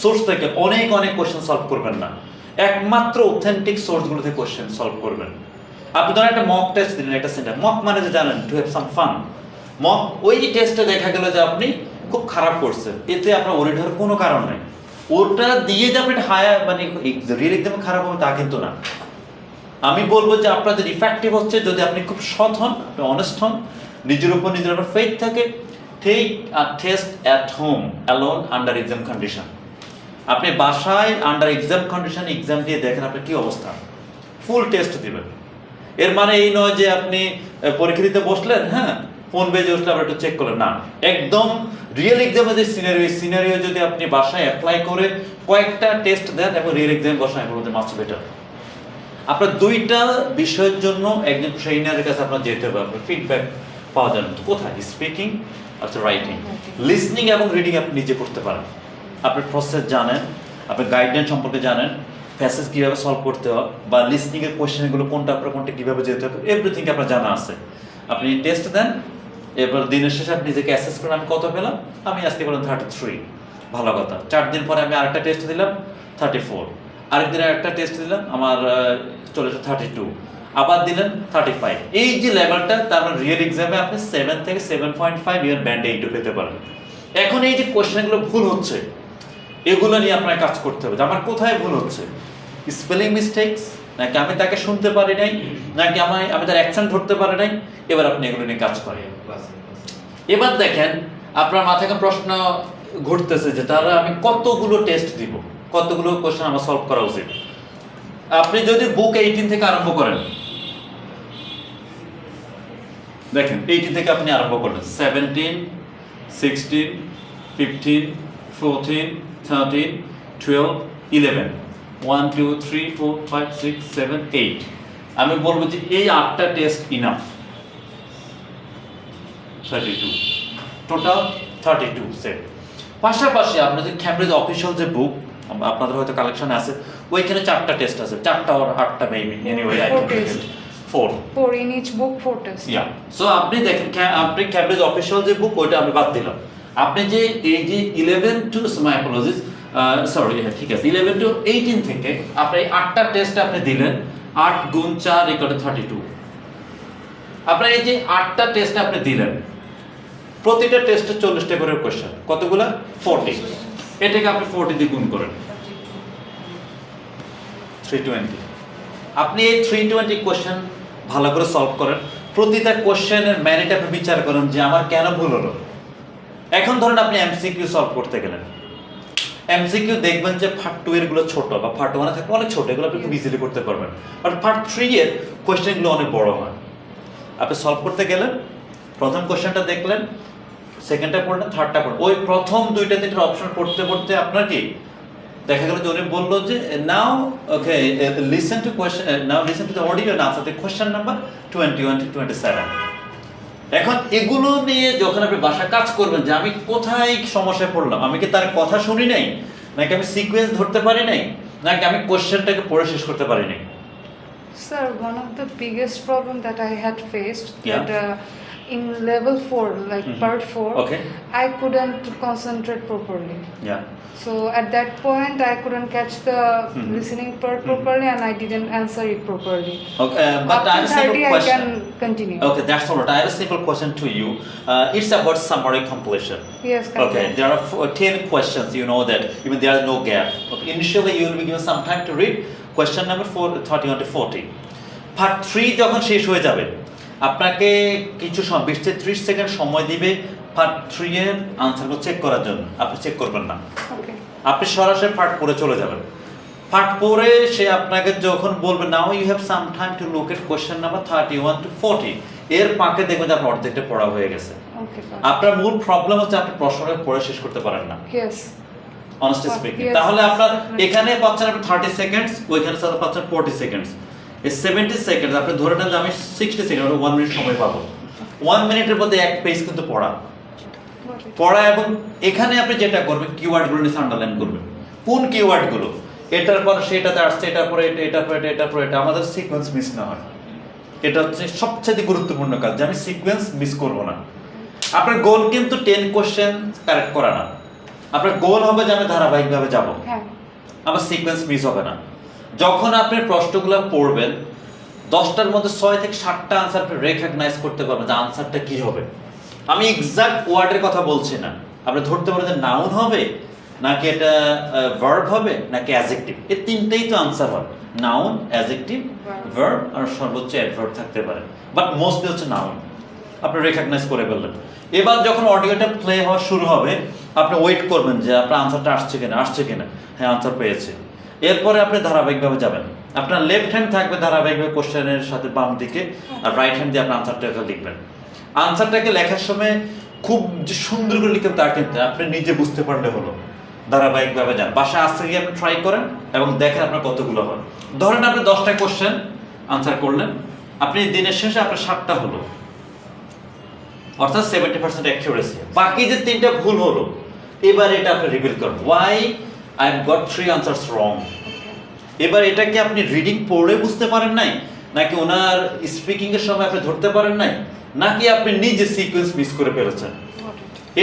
সোর্স থেকে অনেক অনেক কোশ্চেন সলভ করবেন না, একমাত্র অথেন্টিক সোর্সগুলো থেকে কোশ্চেন সলভ করবেন। আপনি ধরেন একটা মক টেস্ট দিলেন, একটা সেন্টার মক মানে যে জানেন to have some fun. Mock ওই টেস্টে দেখা গেল যে আপনি খুব খারাপ করছেন, এতে আপনার ওরিড হওয়ার কোনো কারণ নেই। ওটা দিয়ে যে আপনি হায়ার মানে রিয়েল এক্সামে খারাপ হবে তা কিন্তু না। আমি বলবো যে আপনাদের ইফেক্টিভ হচ্ছে যদি আপনি খুব সৎ হন, আপনি অনেস্ট হন, নিজের উপর ফেথ থাকে। Take a test at home alone under exam condition. আপনি বাসায় আন্ডার এক্সাম কন্ডিশন এক্সাম দিয়ে দেখেন আপনার কি অবস্থা। ফুল টেস্ট দিবেন। এর মানে এই নয় যে আপনি পরীক্ষা দিতে বসলেন, হ্যাঁ ফোন বেজে উঠলে আবার একটু চেক করলেন, না, একদম রিয়েল এক্সামে যে সিনারিও যদি আপনি বাসায় অ্যাপ্লাই করে কয়েকটা টেস্ট দেন এবং রিয়েল এক্সামে বসায় বলতে মাছ বেটার। আপনার দুইটা বিষয়ের জন্য একজন ট্রেনারের কাছে আপনার যেতে হবে, আপনার ফিডব্যাক পাওয়া যাবে। কোথায়? স্পিকিং আর রাইটিং। লিসনিং এবং রিডিং আপনি নিজে করতে পারেন, আপনার প্রসেস জানেন, আপনি গাইডলাইন সম্পর্কে জানেন, প্যাসেজ কীভাবে সলভ করতে হয় বা লিসনিংয়ের কোয়েশ্চেনগুলো কোনটা আপনার কোনটা কীভাবে যেতে হবে, এভরিথিং আপনার জানা আছে। আপনি টেস্ট দেন, এবার দিনের শেষে আপনি নিজেকে অ্যাসেস করেন আমি কত পেলাম, আমি আজকে বললাম 33, ভালো কথা। 4 দিন পরে আমি আরেকটা টেস্ট দিলাম 34, আরেকদিন আরেকটা টেস্ট দিলাম আমার চলে এসে 32, আবার দিলেন 35। এই যে লেভেলটা, তার মানে রিয়েল এক্সামে আপনি 7 থেকে 7.5 ইয়ার ব্যান্ড 8 পেতে পারেন। এখন এই যে কোয়েশ্চেনগুলো ভুল হচ্ছে, এগুলো নিয়ে আপনার কাজ করতে হবে যে আমার কোথায় ভুল হচ্ছে, স্পেলিং মিস্টেকস নাকি আমি তাকে শুনতে পারি নাই, নাকি আমি তার অ্যাকসেন্ট ধরতে পারি নাই। এবার আপনি এগুলো নিয়ে কাজ করেন। এবার দেখেন আপনার মাথায় একটা প্রশ্ন ঘুরতেছে যে তাহলে আমি কতগুলো টেস্ট দিব, কতগুলো কোশ্চেন আমার সলভ করা উচিত। আপনি যদি বুক 18 থেকে আরম্ভ করেন, দেখেন 18 থেকে আপনি আরম্ভ করলেন, 17, 16, 15, 14, 13, 12, 11, 1, 2, 3, 4, 5, 6, 7, 8। আমি বলবো যে এই 8টা টেস্ট ইনাফ। 32, total 32 set. পাশাপাশি আপনাদের ক্যামব্রিজ অফিসিয়াল যে বুক আপনাদের হয়তো কালেকশন আছে, ওইখানে 4টা টেস্ট আছে, 4টা or 8টা maybe, anyway I think 4 in each book 4 tests. Yeah. So আপনি দেখেন আপনি ক্যামব্রিজ অফিসিয়াল যে বুক, ওইটা আমি বাদ দিলাম। আপনি যে এই যে 11 টু মাই অ্যাপোলজিস, সরি ঠিক আছে, 11 টু 18 থেকে আপনি 8টা টেস্ট আপনি দিলেন, 8 গুণ 4 = 32। আপনার এই যে 8টা টেস্ট আপনি দিলেন, প্রতিটা টেস্টে 40টা করে কোশ্চেন, কতগুলো? 40। এটাকে আপনি 40 দিয়ে গুণ করেন, 320। আপনি এই 320 কোশ্চেন ভালো করে সলভ করেন, প্রতিটা কোশ্চেনের ম্যারিট আপনি বিচার করেন যে আমার কেন ভুল হলো। এখন ধরেন আপনি এমসিকিউ সলভ করতে গেলেন, এমসিকিউ দেখবেন যে পার্ট 2 এর গুলো ছোট বা পার্ট 1 এ থাকে অনেক ছোট, এগুলো আপনি খুব ইজিলি করতে পারবেন। বাট পার্ট 3 এর কোশ্চেনগুলো অনেক বড় হয়। আপনি সলভ করতে গেলেন, প্রথম কোশ্চেনটা দেখলেন, সেকেন্ডটা পড়লেন, থার্ডটা পড়লেন, ওই প্রথম 2টা 3টা অপশন পড়তে পড়তে আপনার কি দেখা গেল যে উনি বললো যে now okay listen to the audio and answer the question number 21 to 27। এখন এগুলো নিয়ে যখন আপনি বাসা কাজ করবেন যে আমি কোথায় সমস্যায় পড়লাম, আমি কি তার কথা শুনি নাই, নাকি আমি সিকোয়েন্স ধরতে পারি নাই, নাকি আমি কোশ্চেনটাকে পড়ে শেষ করতে পারি নাই। Sir, one of the biggest problem that I had faced Yeah. that in level 4, like part 4, Okay. I couldn't concentrate properly. Yeah. So at that point, I couldn't catch the listening part properly, and I didn't answer it properly. Okay, but I have a After 30, simple I question. can continue. Okay, that's all right. I have a simple question to you. It's about summary completion. Yes, Okay, correct. there are 10 questions, you know that, even there is no gap. Okay, initially you will be given some time to read question number 31 to 40. Part 3 যখন শেষ হয়ে যাবে, আপনাকে কিছু 20 থেকে 30 second সময় দিবে part 3 এর আনসারগুলো চেক করার জন্য। আপনি চেক করবেন না, Okay. আপনি সরাসরি পার্ট 4 চলে যাবেন। পার্ট 4 সে আপনাকে যখন বলবে now you have some time to look at question number 31 to 40, এর পাকে দেখবেন যে আপনার অর্ধেকটা পড়া হয়ে গেছে। Okay. got it. আপনার মূল প্রবলেম হচ্ছে আপনি প্রশ্নটা পড়ে শেষ করতে পারেন না, Yes. Honestly speaking. Yes. তাহলে আপনার এখানে পাচ্ছেন আপনি 30 সেকেন্ডস, ওইখানে স্যার পাচ্ছেন 40 সেকেন্ডস। এই 70 সেকেন্ডস আপনি ধরে নেন যে আমি 60 সেকেন্ড 1 মিনিট সময় পাবো। 1 মিনিটের মধ্যে এক পেজ কিন্তু পড়া Got it. পড়া এবং এখানে আপনি যেটা করবেন কিওয়ার্ডগুলো নিয়ে আন্ডারলাইন করবেন, কোন কিওয়ার্ডগুলো, এটার পর সেটাতে আসছে, এটার পরে এটা, এটার পরে এটা, এটার পরে এটা, আমাদের সিকোয়েন্স মিস না হয়। এটা হচ্ছে সবচেয়ে গুরুত্বপূর্ণ কাজ যে আমি সিকোয়েন্স মিস করব না। আপনার গোল কিন্তু 10 কোশ্চেন কারেক্ট করা না, আপনার গোল হবে যে আমি ধারাবাহিকভাবে যাব, হ্যাঁ। আমার সিকোয়েন্স মিস হবে না। যখন আপনি প্রশ্নগুলো পড়বেন 10টার মধ্যে 6 থেকে 7টা আনসার আপনি রেকগনাইজ করতে পারবেন যে আনসারটা কি হবে। আমি এক্সাক্ট ওয়ার্ডের কথা বলছি না, আপনি ধরতে পারেন যে নাউন হবে, নাকি এটা ভার্ব হবে, নাকি অ্যাডজেক্টিভ। এই তিনটেই তো আনসার হয়, নাউন, অ্যাডজেক্টিভ, ভার্ব আর সর্বোচ্চ অ্যাডভার্ব থাকতে পারে, বাট মোস্টলি হচ্ছে নাউন। আপনি রেকগনাইজ করে ফেললেন। এবার যখন অডিওটা প্লে হওয়া শুরু হবে, আপনি ওয়েট করবেন যে আপনার আনসারটা আসছে কিনা, হ্যাঁ আনসার পেয়েছে। এরপরে আপনি ধারাবাহিকভাবে যাবেন, আপনার লেফট হ্যান্ড থাকবে ধারাবাহিকভাবে কোশ্চেনের সাথে বাম দিকে, আর রাইট হ্যান্ড দিয়ে আপনার আনসারটাকে লিখবেন। আনসারটাকে লেখার সময় খুব যে সুন্দর করে লিখবেন তা কিন্তু আপনি নিজে বুঝতে পারলে হলো। ধারাবাহিকভাবে যান, বাসায় আসতে গিয়ে আপনি ট্রাই করেন এবং দেখেন আপনার কতগুলো হয়। ধরেন আপনি 10টা কোশ্চেন আনসার করলেন, আপনি দিনের শেষে আপনার 7টা হলো, অর্থাৎ 70% অ্যাকিউরেসি। বাকি যে 3টা ভুল হলো, এবার এটা আপনি রিভিল করেন, Y I have got 3 answers রং। এবার এটা কি আপনি রিডিং পড়ে বুঝতে পারেন নাই, নাকি ওনার স্পিকিং এর সময় আপনি ধরতে পারেন নাই, নাকি আপনি নিজে সিকোয়েন্স মিস করে ফেলেছেন?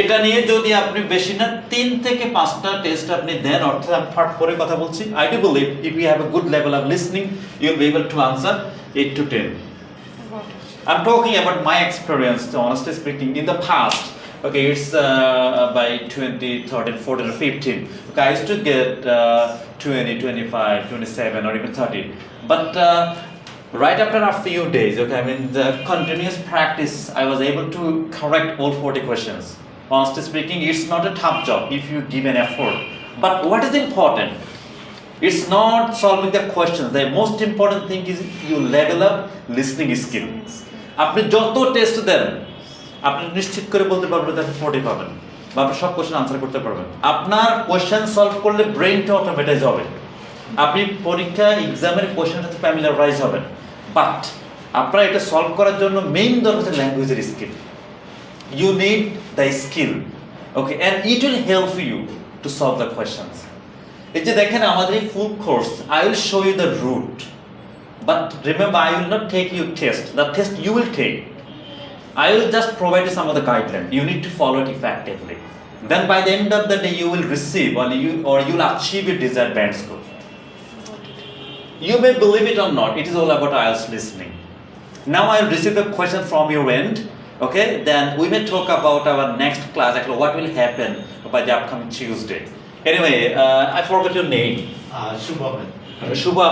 এটা নিয়ে যদি আপনি বেশি না 3 থেকে 5টা টেস্ট আপনি দেন, অর্থাৎ আমি থার্ড পরে কথা বলছি, I do believe if you have a good level of listening you will be able to answer 8 to 10. I'm talking about my experience, honestly speaking, in the past. Okay, it's by 2013, 14 or 15. Okay, I used to get 20, 25, 27 or even 30. But right after a few days, okay, I mean the continuous practice, I was able to correct all 40 questions. Honestly speaking, it's not a tough job if you give an effort. But what is important? It's not solving the questions. The most important thing is you level up listening skill. আপনি যত test দেন, আপনি নিশ্চিত করে বলতে পারবেন যে আপনি 40 পাবেন, বা আপনি সব কোশ্চেন আনসার করতে পারবেন। আপনার কোশ্চেন সলভ করলে ব্রেইনটা অটোমেটাইজ হবে, আপনি পরীক্ষা এক্সামের কোশ্চেনের সাথে ফ্যামিলিয়ারাইজ হবেন। বাট আপনার এটা সলভ করার জন্য মেইন দরকার হচ্ছে ল্যাঙ্গুয়েজের skill. You need the skill, okay, and it will help you to solve the questions. এই যে দেখেন আমাদের এই full course, I will show you the route, but remember I will not take you test. The test you will take, I will just provide you some of the guidelines. You need to follow it effectively. Then by the end of the day you will receive or you will achieve your desired band score. You may believe it or not, it is all about IELTS listening. Now I will receive the question from your end, okay, then we may talk about our next class, actually what will happen by the upcoming Tuesday. Anyway, I forgot your name. Shubhaman. Shubha,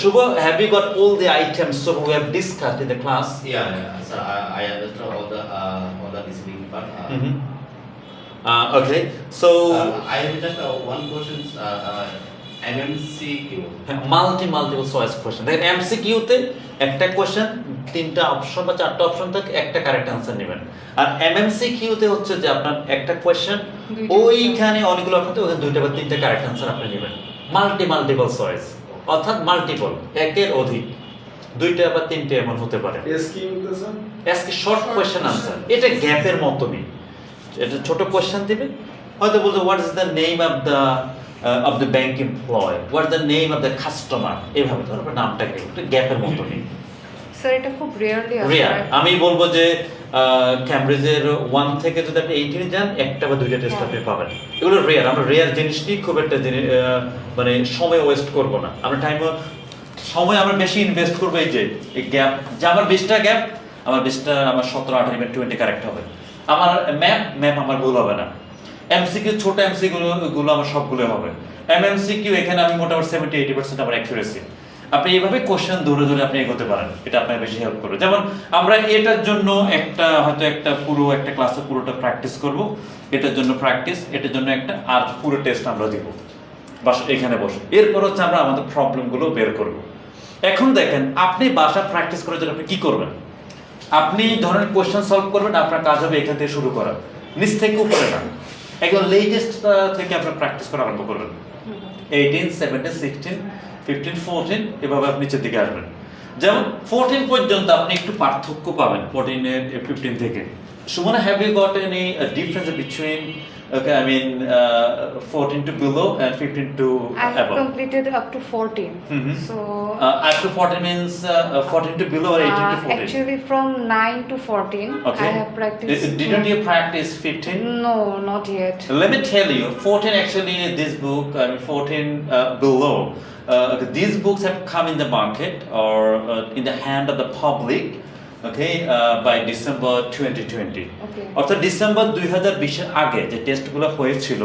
Shubha, have you got all the items so we have discussed in the class? Yeah. So I understand all the listening part. Okay, so I have just one question. MMCQ. multiple choice question. দেখেন MCQ তে একটা question, 3টা option বা 4টা option থেকে একটা correct answer নেবেন। আর MMCQ তে হচ্ছে যে আপনার একটা কোশ্চেন, ওইখানে অনেকগুলো অপশন থেকে ওখানে 2টা বা 3টা কারেক্ট আনসার আপনি নেবেন। মাল্টিপল চয়েস, অর্থাৎ মাল্টিপল, একের অধিক, 2টা বা 3টে এমন হতে পারে। এসকি শর্ট কোশ্চেন আনসার, এটা গ্যাপের মতনই, এটা ছোট কোশ্চেন দিবে, হয়তো বলতে what is the name of the bank employee, what is the name of the customer, এইভাবে ধরো নামটাকে, এটা গ্যাপের মতনই। স্যার এটা খুব রেয়ারলি রেয়ার, আমি বলবো যে ক্যামব্রিজের 1 থেকে যদি আপনি 18 যান, একটা বা 2টা টেস্ট আপনি পাবেন। এগুলো রেয়ার, আমরা রেয়ার জিনিসটি খুব একটা মানে সময় ওয়েস্ট করব না, আমরা সময় আমরা বেশি ইনভেস্ট করবো এই যে এই গ্যাপ, যে আমার 20টা গ্যাপ, আমার 20টা, আমার 17, 18, 20 কারেক্ট হবে। আমার ম্যাপ আমার ভুল হবে না। এমসিকিউ ছোট এমসিকিউ গুলো আমার সবগুলো হবে। এমএমসিকিউ এখানে আমি মোটামুটি 70-80% আমার অ্যাকুরেসি। আপনি এইভাবে কোশ্চেন ধরে ধরে আপনি এগোতে পারেন, এটা আপনাকে বেশি হেল্প করবে। যেমন আমরা এটার জন্য হয়তো একটা ক্লাসে পুরোটা প্র্যাকটিস করব, এটার জন্য প্র্যাকটিস, এটার জন্য একটা, আর পুরো টেস্ট আমরা দিব এখানে বসে। এরপর হচ্ছে আমরা আমাদের প্রবলেমগুলো বের করব। এখন দেখেন আপনি বাসা প্র্যাকটিস করার জন্য আপনি কি করবেন? আপনি ধরেন কোশ্চেন সলভ করবেন, আপনার কাজ হবে এখান থেকে শুরু করা, নিচ থেকে উপরে না, একদম লেটেস্ট থেকে আপনার প্র্যাকটিস করা আরম্ভ করবেন। 18, 17, 16, 15, 14 এভাবে আপনি নিচের দিকে আসবেন। যেমন 14 পর্যন্ত আপনি একটু পার্থক্য পাবেন 14 এর 15 থেকে। Sumana, have you got any difference between 14 to below and 15 to I have above? completed up to 14. So Up to 14 means 14 to below or 18 to 14? Actually from 9 to 14 Okay. I have practiced. Didn't you practice 15? No, not yet. Let me tell you, 14 actually this book, 14 below. These books have come in the market or in the hand of the public, okay, by December 2020. Okay. অর্থাৎ December 2020 এর আগে যে টেস্টগুলো হয়েছিল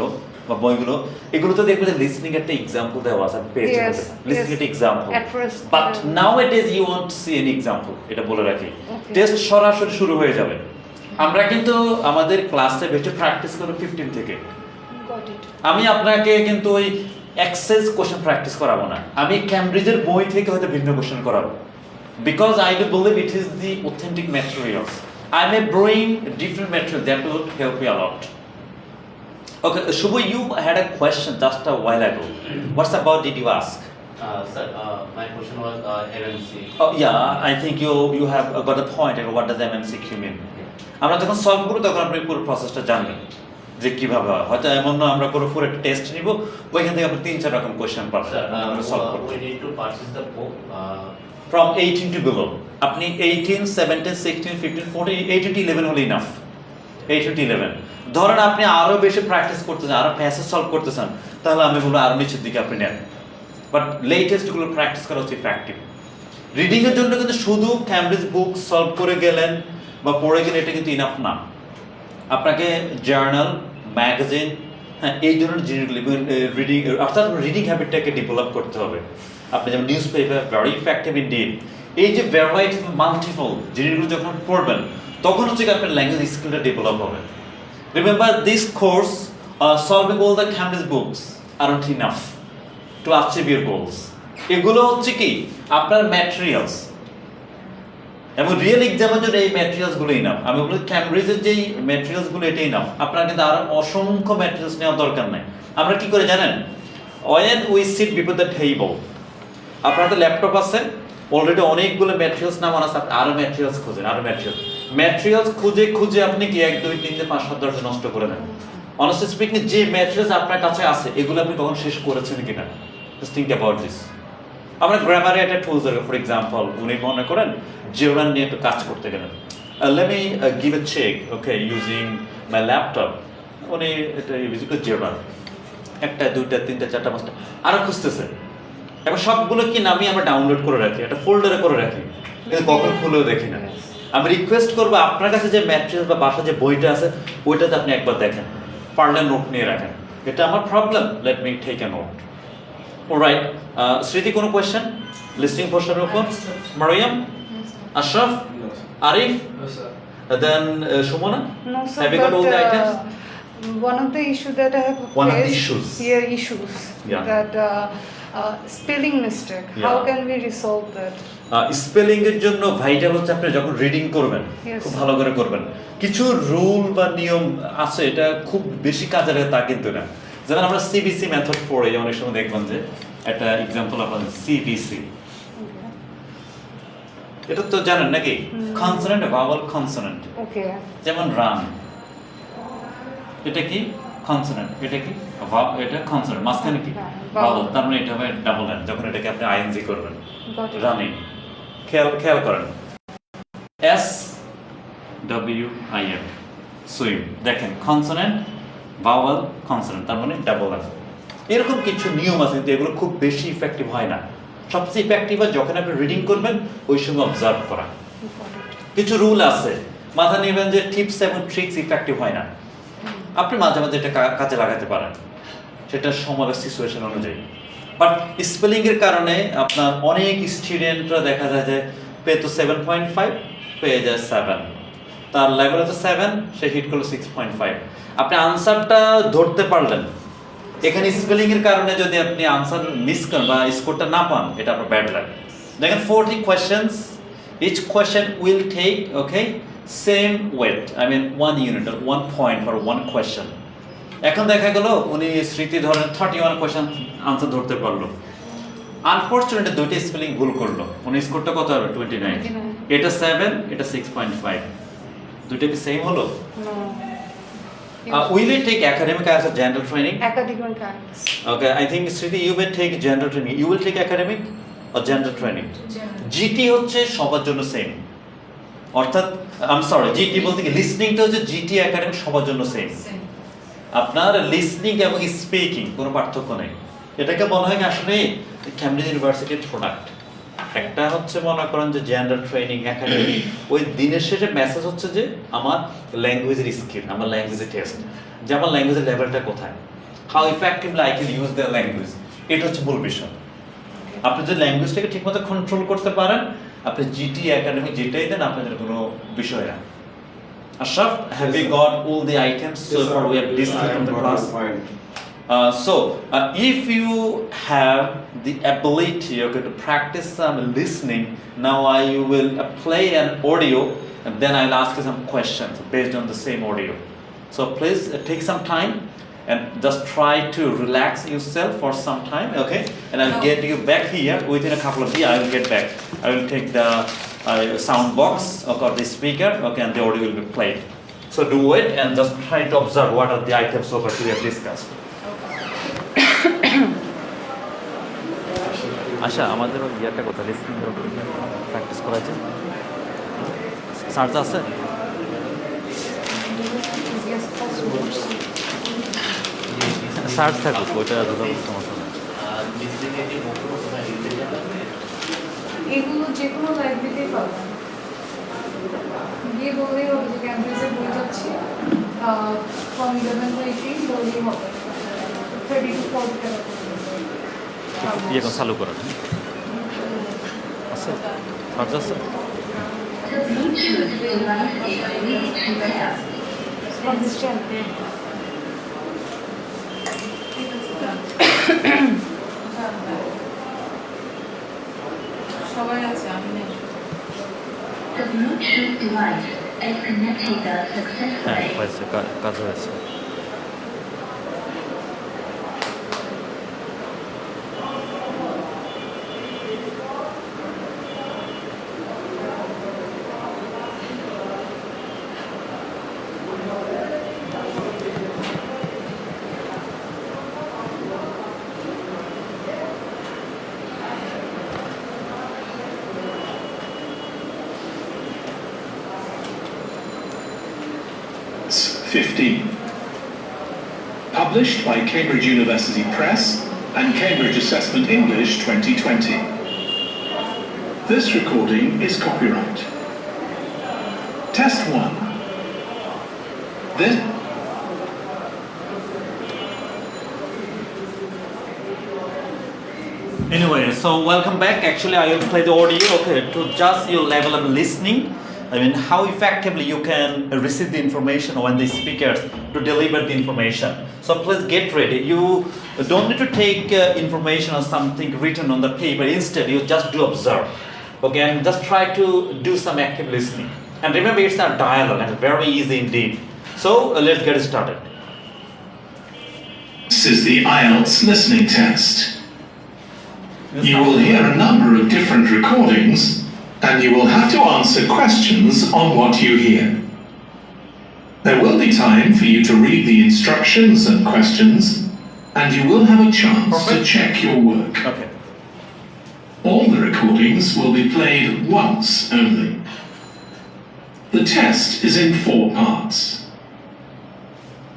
বা বইগুলো, এগুলোতে দেখবে যে লিসনিং একটা এক্সাম্পল দেওয়া আছে পেজে, লিসনিং একটা example. At first, but nowadays you won't see any example, এটা বলে রাখি। Okay. টেস্ট সরাসরি শুরু হয়ে যাবে। আমরা কিন্তু আমাদের ক্লাসে বেশি প্র্যাকটিস করব 15 থেকে। Got it. আমি আপনাকে কিন্তু ওই এক্সেস কোশ্চেন প্র্যাকটিস করাবো না, আমি ক্যামব্রিজের বই থেকে হয়তো ভিন্ন কোশ্চেন করাবো, because I do believe it is the authentic materials. I may bring different material that will help you a lot. Okay, Shubhu, you had a question just a while ago. What's about did you ask? Sir, my question was MMC. Oh yeah, I think you have got a point. And what does MMCQ mean? আমরা যখন solve করব তখন আপনি পুরো প্রসেসটা জানবেন যে কিভাবে হয়। হয়তো এমন না আমরা পুরো পুরো একটা টেস্ট নিব, ওইখান থেকে আপনি 3-4 রকম কোশ্চেন পাবেন Sir, সলভ করতে। we need to purchase the book. From 18 to below. আপনি 18, 17, 16, 15, 14, 18 to 11 হলে ইনাফ। 18 to 11 ধরেন আপনি আরো বেশি প্র্যাকটিস করতে চান, আরো প্যাসেজ সলভ করতে চান, তাহলে আমি বলবো আরো নিচের দিকে আপনি নেন, বাট লেটেস্ট গুলো প্র্যাকটিস করা হচ্ছে ইফেক্টিভ। রিডিং এর জন্য কিন্তু শুধু ক্যামব্রিজ বুক সলভ করে গেলেন বা পড়ে গেলেন এটা কিন্তু ইনাফ না। আপনাকে জার্নাল, ম্যাগাজিন, হ্যাঁ এই ধরনের জিনিসগুলো রিডিং অর্থাৎ রিডিং হ্যাবিটটাকে ডেভেলপ করতে হবে। আপনি যেমন news paper very effective indeed, এই যে ভ্যারাইটি মাল্টিপল জিনিসগুলো যখন পড়বেন তখন হচ্ছে আপনার ল্যাঙ্গুয়েজ স্কিলটা ডেভেলপ হবে। Remember this course, solving all the Cambridge books aren't enough to achieve your goals. এগুলো হচ্ছে কি আপনার ম্যাটেরিয়ালস, এবং রিয়েল এক্সামের জন্য এই ম্যাটেরিয়ালস গুলো ইনাফ। আমি বলি ক্যামব্রিজের যেই ম্যাটেরিয়ালস গুলো এটা ইনাফ, আপনার কিন্তু আরো অসংখ্য ম্যাটেরিয়ালস নেওয়ার দরকার নাই। আমরা কি করে জানেন, when we sit before the table, আপনার তো ল্যাপটপ আছে অলরেডি, অনেকগুলো ম্যাটেরিয়ালস নামান আছে, আপনি আরো ম্যাটেরিয়ালস খোঁজেন, আরো ম্যাটেরিয়ালস খুঁজে আপনি কি 1, 2, 3, 4, 5, 7, 10 নষ্ট করে দেন। অনেস্টলি স্পিকিং যে ম্যাটেরিয়ালস আপনার কাছে আছে এগুলো আপনি কখন শেষ করেছেন কিনা, জাস্ট থিংক অ্যাবাউট দিস। আমরা গ্রামারে একটা টুলস আছে, ফর এক্সাম্পল উনি মনে করেন জিওরান নিয়ে একটু কাজ করতে গেলেন, let me give a check okay using my laptop, উনি এটা ইউজ করে জিওরান 1টা 2টা 3টা 4টা 5টা আরো খুঁজতেছে, এবার সবগুলো কি নামিয়ে আমরা ডাউনলোড করে রাখি, একটা ফোল্ডারে করে রাখি, কিন্তু কখন খুলেও দেখি না। আমি রিকোয়েস্ট করবো আপনার কাছে যে ম্যাটেরিয়াল বা বাসা যে বইটা আছে ওইটাতে আপনি একবার দেখেন, পারলে নোট নিয়ে রাখেন, এটা আমার problem, let me take a note. Alright, Smriti কোনো কোয়েশ্চেন লিসনিং পোর্শনের উপর? Mariam, Ashraf, Arif, then Sumana, No, sir, have you got all the items? One of the issues that I have One of the faced issues. here, issues Yeah. that spelling mistake. Yeah. How can we resolve that? Spelling এর জন্য vital হচ্ছে আপনি যখন reading করবেন Yes. খুব ভালো করে করবেন। কিছু রুল বা নিয়ম আছে, এটা খুব বেশি কাজে লাগে তা কিন্তু না। যেমন আমরা সিবিসি মেথড পড়ে অনেক সময় দেখবেন যে একটা এক্সাম্পল আপনাদের সিবিসি, এটা তো জানেন নাকি, কনসোনেন্ট ভাওয়াল কনসোনেন্ট, Okay. যেমন রান, এটা কি কনসোনেন্ট, এটা কি এটা কনসোনেন্ট, মাঝখানে কি ভাওয়াল, তার মানে এটা হবে ডাবল এন যখন এটাকে আপনি আইএনজি করবেন, Got it. রানিং। খেয়াল করেন S W I am swim, দেখেন কনসোনেন্ট ভাওয়াল কনসোনেন্ট, তার মানে ডাবল এন। এরকম কিছু নিয়ম আছে কিন্তু এগুলো খুব বেশি ইফেক্টিভ হয় না। সবচেয়ে ইফেক্টিভ হয় যখন আপনি রিডিং করবেন ওই সময় অবজার্ভ করা। কিছু রুল আছে, মাথা নেবেন যে টিপস এবং ট্রিক্স ইফেক্টিভ হয় না, আপনি মাঝে মাঝে এটা কাজে লাগাতে পারেন, সেটা সময় বা সিচুয়েশন অনুযায়ী। বাট স্পেলিং এর কারণে আপনার অনেক স্টুডেন্টরা দেখা যায় যে পেতো 7.5, পেয়ে যায় 7, তার লেভেল হচ্ছে 7, সে হিট করলো 6.5। আপনি আনসারটা ধরতে পারলেন, এখানে স্পেলিং এর কারণে যদি আপনি আনসার মিস করেন বা স্কোরটা না পান, এটা আপনার ব্যাড লাগে। দেখেন 40 questions, each question will take same weight, I mean 1 unit or 1 point for 1 question. এখন দেখা গেল উনি স্মৃতি ধরেন 31 কোয়েশ্চেন আনসার ধরতে পারলো, আনফরচুনেটলি দুইটা স্পেলিং ভুল করলো, উনি স্কোরটা কত হবে 29, এটা 7, এটা 6.5, দুইটা কি সেম হলো? No. Will you take academic as a general training? Academic kinds. Okay, I think Sriti, you may take general training. You will take academic or general training? GT হচ্ছে সবার জন্য সেম, অর্থাৎ I'm sorry, GT বলতে কি লিসনিংটা হচ্ছে GT academic সবার জন্য same. আপনার লিসনিং এবং স্পিকিং কোনো পার্থক্য নেই। এটাকে মনে হয় আসলে ক্যামব্রিজ ইউনিভার্সিটির প্রোডাক্ট। একটা হচ্ছে মনে করেন যে জেনারেল ট্রেনিং একাডেমি, ওই দিনের শেষে মেসেজ হচ্ছে যে আমার ল্যাঙ্গুয়েজের স্কিল, আমার ল্যাঙ্গুয়েজের টেস্ট, যে আমার ল্যাঙ্গুয়েজের লেভেলটা কোথায়, how effectively I can use the language, এটা হচ্ছে মূল বিষয়। আপনি যদি ল্যাঙ্গুয়েজটাকে ঠিকমতো কন্ট্রোল করতে পারেন, আপনি জিটি একাডেমি যেটাই দেন আপনাদের কোনো বিষয় না। Ashraf, have we got all the items so far we have discussed in the class? If you have the ability, okay, to practice some listening, now I will play an audio and then I'll ask you some questions based on the same audio. So please take some time and just try to relax yourself for some time, okay? And I'll get you back here within a couple of days. I will get back. I will take the sound box, okay, or the speaker, okay, and the audio will be played. So do it and just try to observe what are the items over we have discussed. আচ্ছা আমাদের ওই ইয়ারটা কোথায় listening practice করা যায় স্যারটা আছে sir থাকুক ওইটা সমস্যা নেই এগুলো যে কোনো লাইব্রেরিতেই পাবেন গিয়ে বললেই হবে যে ক্যাম্পাসে বই যাচ্ছি ফ্রম 11 to 18 বললেই হবে 30 to 40 টাকা ইয়ে কোন চালু করা আছে চার্জ আছে from this channel. সবাই আছে আমি নেই The Bluetooth device is connected হ্যাঁ successfully. হয়েছে কাজ হয়েছে Published by Cambridge University Press and Cambridge Assessment English 2020. This recording is copyright. Test 1. This Anyway, so welcome back. Actually, I will play the audio, okay, to just your level of listening. I mean, how effectively you can receive the information when the speakers to deliver the information. So please get ready. You don't need to take information or something written on the paper. Instead, you just do observe, okay, and just try to do some active listening. And remember, it's a dialogue and very easy indeed. So let's get started. This is the IELTS listening test. You will hear a number of different recordings, and you will have to answer questions on what you hear. There will be time for you to read the instructions and questions, and you will have a chance to check your work. Okay. All the recordings will be played once only. The test is in 4 parts.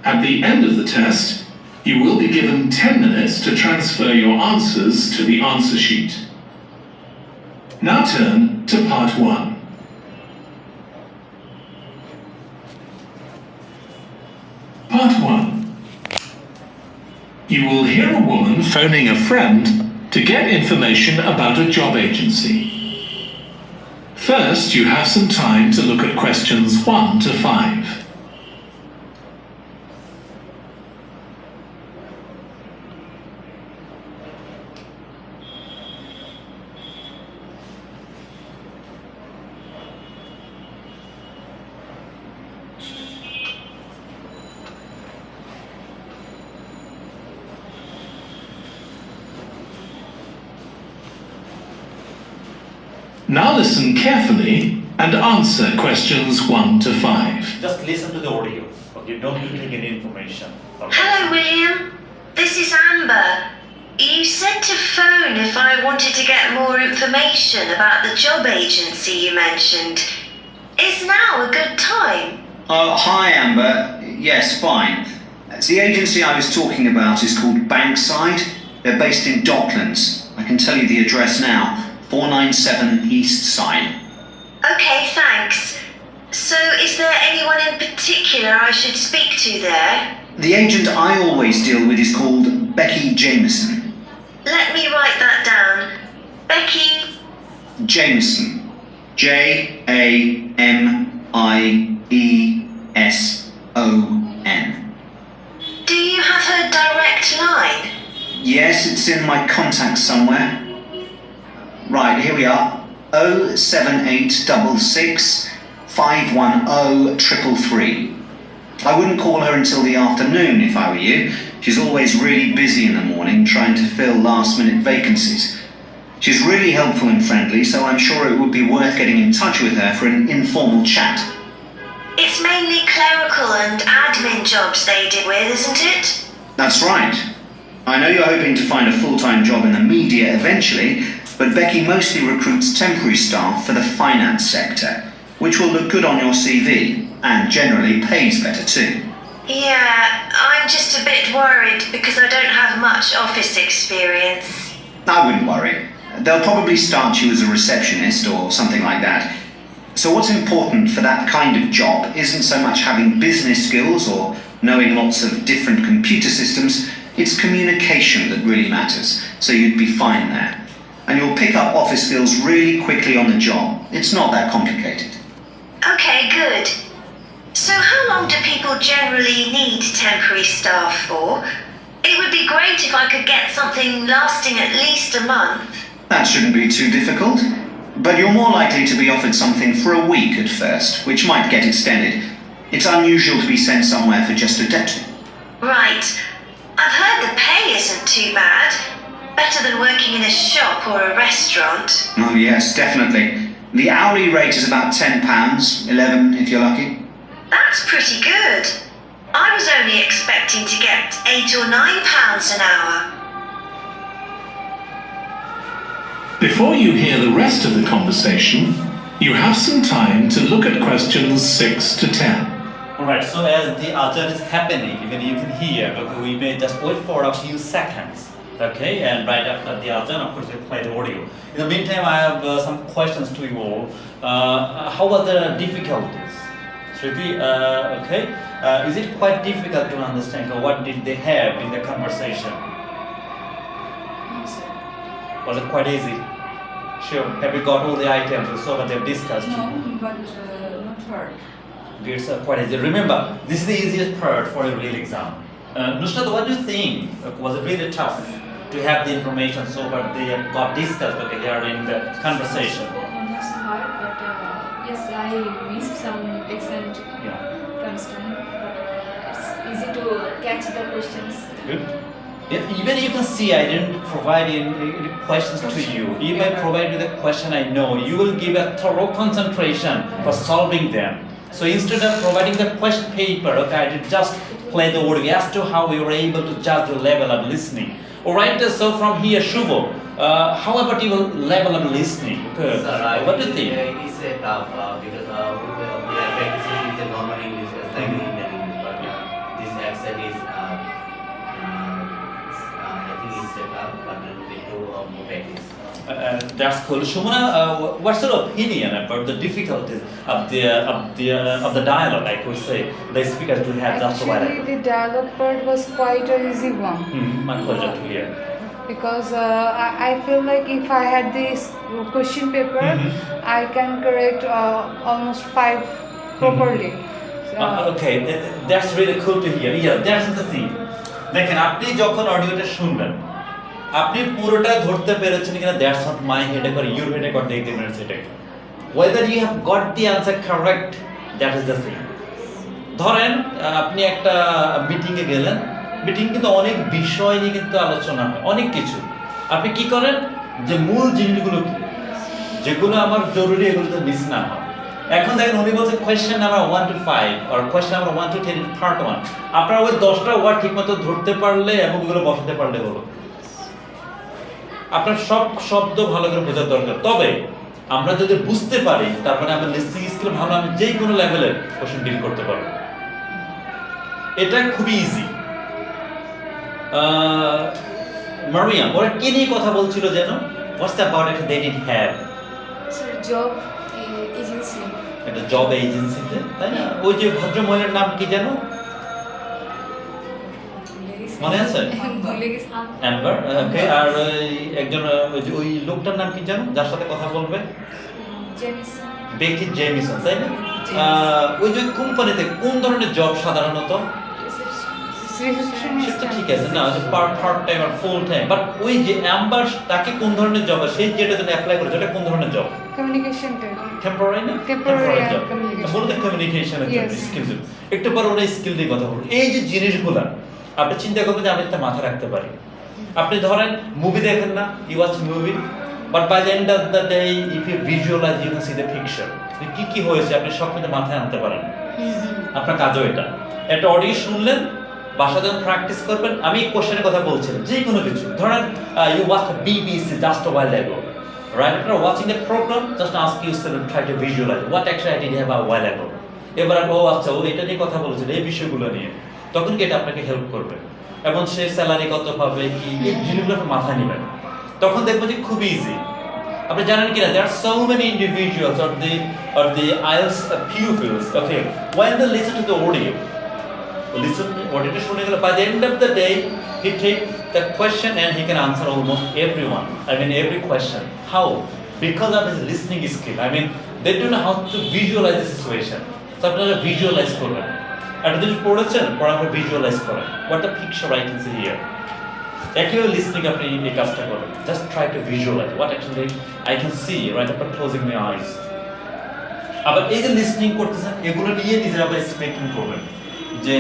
At the end of the test, you will be given 10 minutes to transfer your answers to the answer sheet. Now turn to part 1. Part 1. You will hear a woman phoning a friend to get information about a job agency. First, you have some time to look at questions 1 to 5. Now listen carefully and answer questions 1 to 5. Just listen to the audio. Okay, you don't need to take any information. Okay. Hello, William. This is Amber. You said to phone if I wanted to get more information about the job agency you mentioned. Is now a good time? Hi Amber, yes, fine. The agency I was talking about is called Bankside. They're based in Docklands. I can tell you the address now, 497 East Side. Okay, thanks. So is there anyone in particular I should speak to there? The agent I always deal with is called Becky Jameson. Let me write that down. Becky Jameson. Jamieson. Do you have her direct Yes, it's in my contacts somewhere. Right, here we are. 07866 510 333. I wouldn't call her until the afternoon if I were you. She's always really busy in the morning trying to fill last-minute vacancies. She's really helpful and friendly, so I'm sure it would be worth getting in touch with her for an informal chat. It's mainly clerical and admin jobs they deal with, isn't it? That's right. I know you're hoping to find a full-time job in the media eventually, but Becky mostly recruits temporary staff for the finance sector, which will look good on your CV and generally pays better too. Yeah, I'm just a bit worried because I don't have much office experience. I wouldn't worry. They'll probably start you as a receptionist or something like that. So what's important for that kind of job isn't so much having business skills or knowing lots of different computer systems, it's communication that really matters, so you'd be fine there. And you'll pick up office skills really quickly on the job. It's not that complicated. Okay, good. So how long do people generally need temporary staff for? It would be great if I could get something lasting at least a month. That shouldn't be too difficult. But you're more likely to be offered something for a week at first, which might get extended. It's unusual to be sent somewhere for just a day. Right. I've heard the pay isn't too bad. Better than working in a shop or a restaurant. Oh yes, definitely. The hourly rate is about £10, 11 if you're lucky. That's pretty good. I was only expecting to get £8 or £9 an hour. Before you hear the rest of the conversation, you have some time to look at questions 6 to 10. Alright, so as the adjan is happening, you can hear, okay, we may just wait for a few seconds. Okay, and right after the adjan, of course, we play the audio. In the meantime, I have some questions to you all. How are the difficulties? Shruti, okay, is it quite difficult to understand what did they have in the conversation? Was it quite easy? Sure. Have you got all the items or so that they've discussed? No, but not hard. It's quite easy. Remember, this is the easiest part for a real exam. Nusrat, what do you think? Was it really tough to have the information so that they have got discussed okay, here in the conversation? It's hard, but yes, I missed some accent Yeah. to understand. But it's easy to catch the questions. Good. Yeah, even you can see I didn't provide any questions to you. If I provide you the question I know, you will give a thorough concentration for solving them. So instead of providing the question paper, okay, I did just play the audio as to how we were able to judge your level of listening. Alright, so from here, Shubho, how about your level of listening? Okay. Sir, What do you think? It is tough because we are practicing with the normal English, like Indian English, but this accent is, I think it's tough, but we need to more practice. That's cool. Shumana, what's your opinion about the difficulties of the dialogue? I could say the speakers do have just Actually, right. the dialogue part was quite an easy one. My pleasure to hear. Because I feel like if I had this question paper, I can correct almost 5 properly. Okay, that's really cool to hear. Yeah, that's the thing. দেখেন আপনি যখন অডিওটা শুনবেন আপনি পুরোটা ধরতে পেরেছেন কিনা that's not my headache or your headache or the examiner's headache whether you have got the answer correct, that is the thing. ধরেন আপনি একটা মিটিং এ গেলেন, মিটিং কিন্তু অনেক বিষয় নিয়ে কিন্তু আলোচনা হয়, অনেক কিছু। আপনি কি করেন যে মূল জিনিসগুলো কি যেগুলো আমার জরুরি এগুলো তো মিস না হয়। এখন দেখেন উনি বলছে কোয়েশ্চেন নাম্বার 1 to 5 আর কোয়েশ্চেন নাম্বার 1 to 10 পার্ট 1, আপনারা ওই 10টা ওয়ার্ড ঠিকমতো ধরতে পারলে এবং ওগুলো বসাতে পারলে হলো। আপনার সব শব্দ ভালো করে বোঝার দরকার। তবে আমরা যদি বুঝতে পারি তার মানে আমার লিসনিং স্কিল ভালো, আমি যে কোনো লেভেলের কোশ্চেন ডিল করতে পারবো। এটা খুবই ইজি। মারিয়াম ওরা কি নিয়ে কথা বলছিল যেন? What's about it they did have? Sir, job agency. একটা জব এজেন্সিতে, তাই না? ওই যে ভদ্র মহিলার নাম কি যেন মনে আছে? অ্যাম্বার। ওকে, আর একজন ওই লোকটার নাম কি যেন যার সাথে কথা বলবে? Jamison. বেকি জেমিসন, তাই না? ওই যে কোম্পানিতে কোন ধরনের জব সাধারণত? Reception is সেটা ঠিক আছে না, যে পার্ট টাইম আর ফুল টাইম, বাট ওই যে অ্যাম্বার তাকে কোন ধরনের জব, সে যেটা জন্য অ্যাপ্লাই করেছে এটা কোন ধরনের জব? communication type. টেম্পোরারি না? Temporary job. communication. বলতে কমিউনিকেশনের জন্য Yes. স্কিলস। একটু পরে ওরা স্কিল দিয়ে কথা বলবো। এই যে জিনিসগুলা আপনি চিন্তা করবেন যে আমি একটা মাথা রাখতে পারি। আপনি ধরেন মুভি দেখেন না, you watch movie, but by the end of the day if you visualize you can see the picture, কি কি হয়েছে আপনি সব কিছু মাথায় আনতে পারেন। আপনার কাজও এটা। একটা অডিও শুনলেন, বাসা যখন প্র্যাকটিস করবেন, আমি কোশ্চেনের কথা বলছিলাম, যে কোনো কিছু ধরেন you watch BBC just a while ago, right? After watching the program, just ask yourself and try to visualize what actually I did have a while ago. এবার ও আচ্ছা ও এটা নিয়ে কথা বলেছিল এই বিষয়গুলো নিয়ে, তখন কি এটা আপনাকে হেল্প করবে, এবং সে স্যালারি কত পাবে কি, এই জিনিসগুলো আপনি মাথায় নেবেন, তখন দেখবেন যে খুব ইজি। আপনি জানেন কিনা, there are so many individuals or the IELTS pupils, okay, when they listen to the audio, audioটা শুনে গেলে, by the end of the day he take the question and he can answer almost everyone, I mean every question. How? Because of his listening skill. I mean they don't know how to visualize the situation, so আপনারা visualize করবেন, একটা জিনিস পড়েছেন, পড়ার পর visualize করেন, what the picture I can see here. Actually listening আপনি এই কাজটা করেন, just try to visualize what actually I can see right after closing my eyes. আবার এই যে লিসনিং করতেছেন, এগুলো নিয়ে নিজেরা আবার স্পিকিং করবেন, যে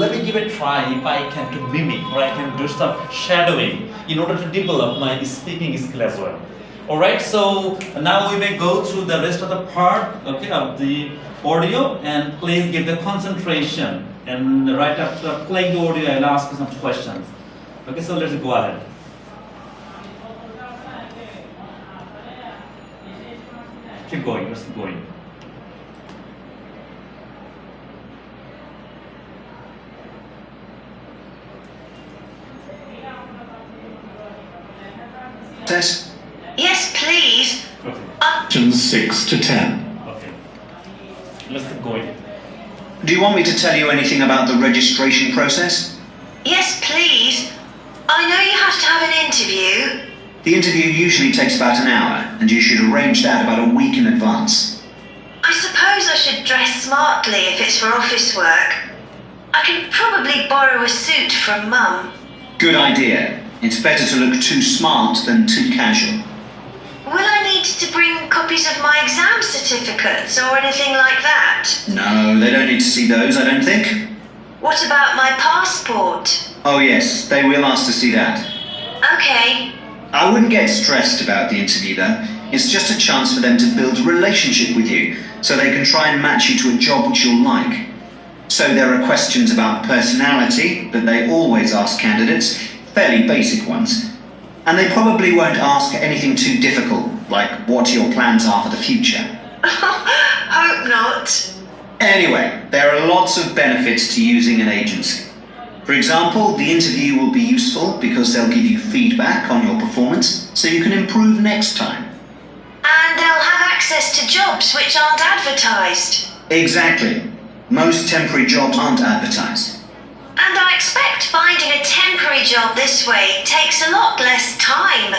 let me give a try if I can to mimic or I can do some shadowing in order to develop my speaking skill as well. All right, so now we may go through the rest of the part, okay, of the audio, and please give the concentration, and right after playing the audio I'll ask you some questions. Okay, so let's go ahead. Keep going, let's keep going. Test. Yes, please. Okay. Questions 6 to 10. Okay. Let's keep going. Do you want me to tell you anything about the registration process? Yes, please. I know you have to have an interview. The interview usually takes about an hour, and you should arrange that about a week in advance. I suppose I should dress smartly if it's for office work. I can probably borrow a suit from Mum. Good idea. It's better to look too smart than too casual. Will I need to bring copies of my exam certificates or anything like that? No, they don't need to see those, I don't think. What about my passport? Oh yes, they will ask to see that. Okay. I wouldn't get stressed about the interview though. It's just a chance for them to build a relationship with you, so they can try and match you to a job which you'll like. So there are questions about personality that they always ask candidates, fairly basic ones. And they probably won't ask anything too difficult, like what your plans are for the future. Hope not. Anyway, there are lots of benefits to using an agency. For example, the interview will be useful because they'll give you feedback on your performance so you can improve next time. And they'll have access to jobs which aren't advertised. Exactly. Most temporary jobs aren't advertised. And I expect finding a temporary job this way takes a lot less time.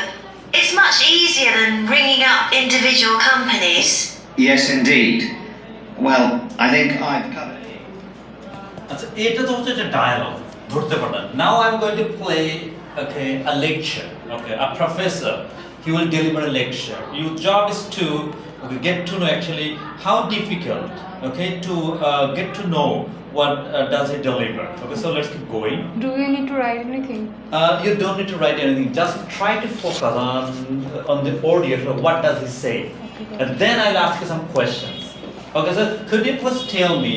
It's much easier than ringing up individual companies. Yes, indeed. Well, I think I've covered it. আচ্ছা, এটা তো হচ্ছে একটা dialogue, ধরতে পারলেন। Now I'm going to play, okay, a lecture, okay, a professor, he will deliver a lecture. Your job is to get to know actually how difficult, okay, to get to know what does he deliver. Okay, so let's keep going. Do we need to write anything? You don't need to write anything. Just try to focus on the audio. So what does he say? And then I'll ask you some questions. Okay, so could you please tell me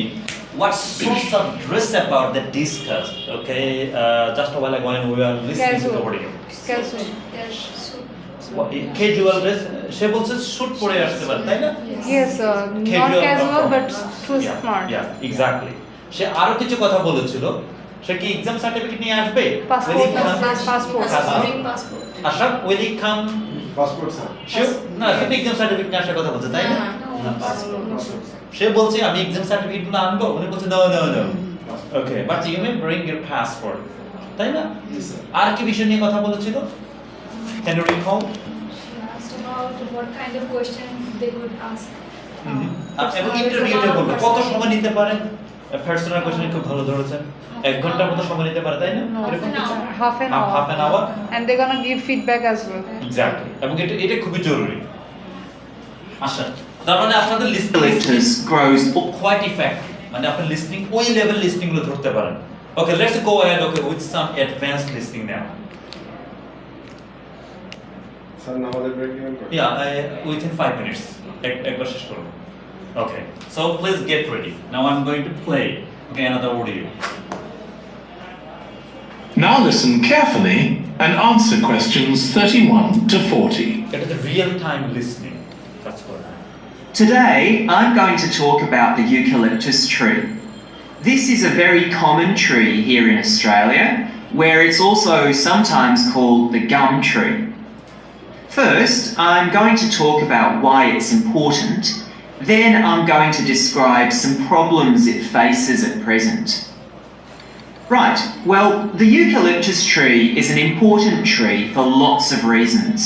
what sorts of dress about that discussed? Okay, just a while ago when we were listening to the audio. Casual. Casual dress. সে বলছে sweet পরে আসতে পারে, তাই না? Yes, not casual but too smart. Yeah, exactly. সে আরো কিছু কথা বলেছিল, সে কি এক্সাম সার্টিফিকেট নিয়ে আসবে? Passport. Asha will he come? Passport sir Sure? না, সে এক্সাম সার্টিফিকেট নিয়ে আসার কথা বলছে, তাই না? সে বলছে আমি এক্সাম সার্টিফিকেট গুলো আনবো, উনি বলছে no. Okay, but you may bring your passport, তাই না? আর কি বিষয় নিয়ে কথা বলেছিল? Can you recall? Asked about what kind of questions they would ask. এবং ইন্টারভিউতে বলবো কত সময় নিতে পারে? পার্সোনাল কোশ্চেন খুব ভালো ধরেছেন। 1 ঘন্টার মতো সময় নিতে পারে, তাই না? এরকম কিছু? half an hour. Half an hour? And they're gonna give feedback as well. Exactly, এবং এটা খুবই জরুরি। আচ্ছা, তার মানে আপনাদের Eucalyptus grows কোয়াইট ইফেক্টিভ, মানে আপনি লিসনিং ওই লেভেল লিসনিং গুলো ধরতে পারেন। Okay, let's go ahead with some advanced listening now. Sir আমাদের ব্রেক নেবেন তো? Yeah, within 5 minutes. একবার শেষ করব। Okay, so please get ready. Now I'm going to play another audio. Now listen carefully and answer questions 31 to 40. It is real time listening. That's good. Today, I'm going to talk about the eucalyptus tree. This is a very common tree here in Australia, where it's also sometimes called the gum tree. First, I'm going to talk about why it's important. Then I'm going to describe some problems it faces at present. Right, well, the eucalyptus tree is an important tree for lots of reasons.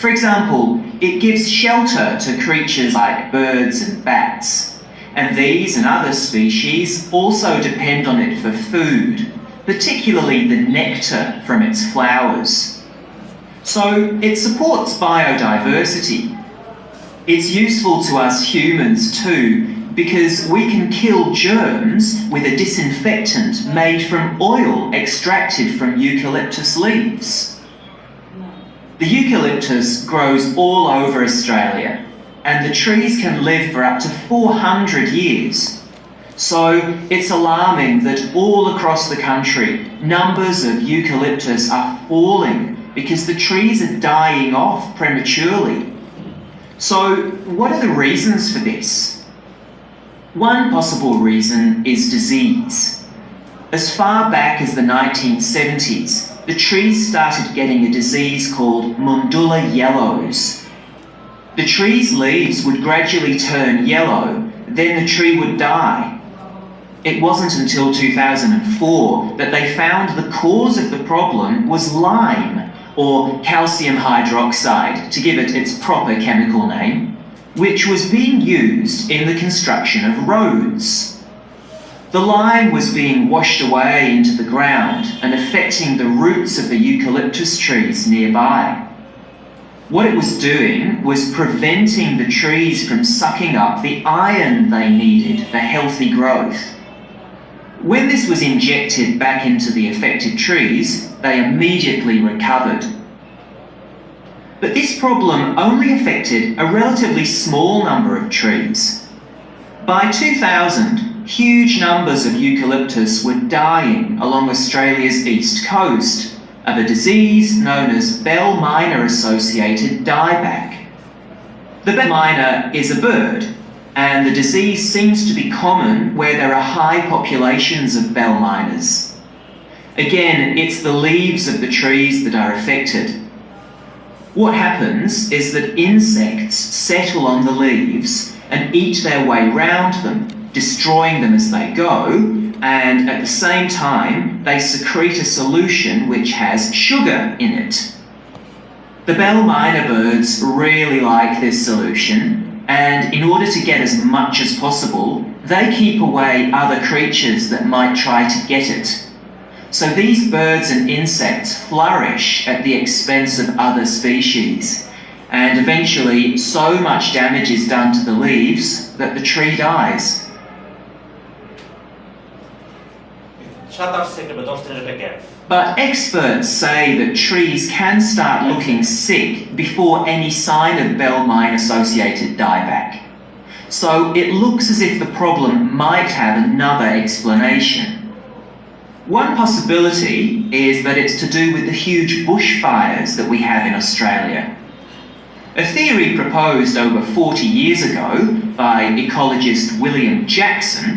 For example, it gives shelter to creatures like birds and bats, and these and other species also depend on it for food, particularly the nectar from its flowers. So it supports biodiversity. It's useful to us humans too, because we can kill germs with a disinfectant made from oil extracted from eucalyptus leaves. The eucalyptus grows all over Australia, and the trees can live for up to 400 years. So it's alarming that all across the country, numbers of eucalyptus are falling because the trees are dying off prematurely. So what are the reasons for this? One possible reason is disease. As far back as the 1970s, the trees started getting a disease called Mundula yellows. The tree's leaves would gradually turn yellow, then the tree would die. It wasn't until 2004 that they found the cause of the problem was lime, or calcium hydroxide, to give it its proper chemical name, which was being used in the construction of roads. The lime was being washed away into the ground and affecting the roots of the eucalyptus trees nearby. What it was doing was preventing the trees from sucking up the iron they needed for healthy growth. When this was injected back into the affected trees, they immediately recovered. But this problem only affected a relatively small number of trees. By 2000, huge numbers of eucalyptus were dying along Australia's east coast of a disease known as bell miner associated dieback. The bell miner is a bird, and the disease seems to be common where there are high populations of bell miners. Again, it's the leaves of the trees that are affected. What happens is that insects settle on the leaves and eat their way round them, destroying them as they go, and at the same time they secrete a solution which has sugar in it. The bell miner birds really like this solution, and in order to get as much as possible, they keep away other creatures that might try to get it. So these birds and insects flourish at the expense of other species, and eventually so much damage is done to the leaves that the tree dies. 7-8 second বা 10 second একটা gap. But experts say that trees can start looking sick before any sign of bell mine associated dieback. So it looks as if the problem might have another explanation. One possibility is that it's to do with the huge bushfires that we have in Australia. A theory proposed over 40 years ago by ecologist William Jackson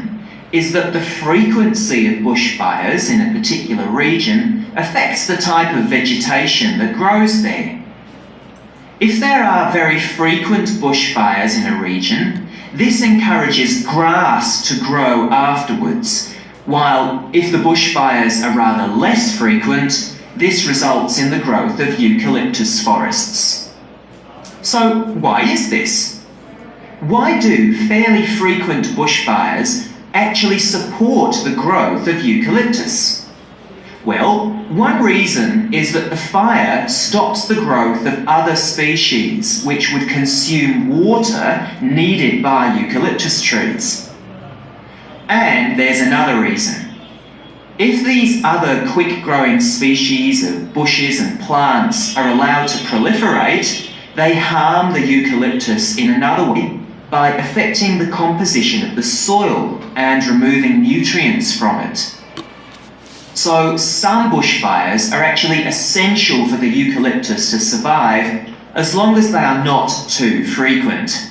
is that the frequency of bushfires in a particular region affects the type of vegetation that grows there. If there are very frequent bushfires in a region, this encourages grass to grow afterwards, while if the bushfires are rather less frequent, this results in the growth of eucalyptus forests. So why is this? Why do fairly frequent bushfires actually support the growth of eucalyptus? Well, one reason is that the fire stops the growth of other species which would consume water needed by eucalyptus trees. And there's another reason. If these other quick-growing species of bushes and plants are allowed to proliferate, they harm the eucalyptus in another way by affecting the composition of the soil and removing nutrients from it. So some bushfires are actually essential for the eucalyptus to survive as long as they are not too frequent.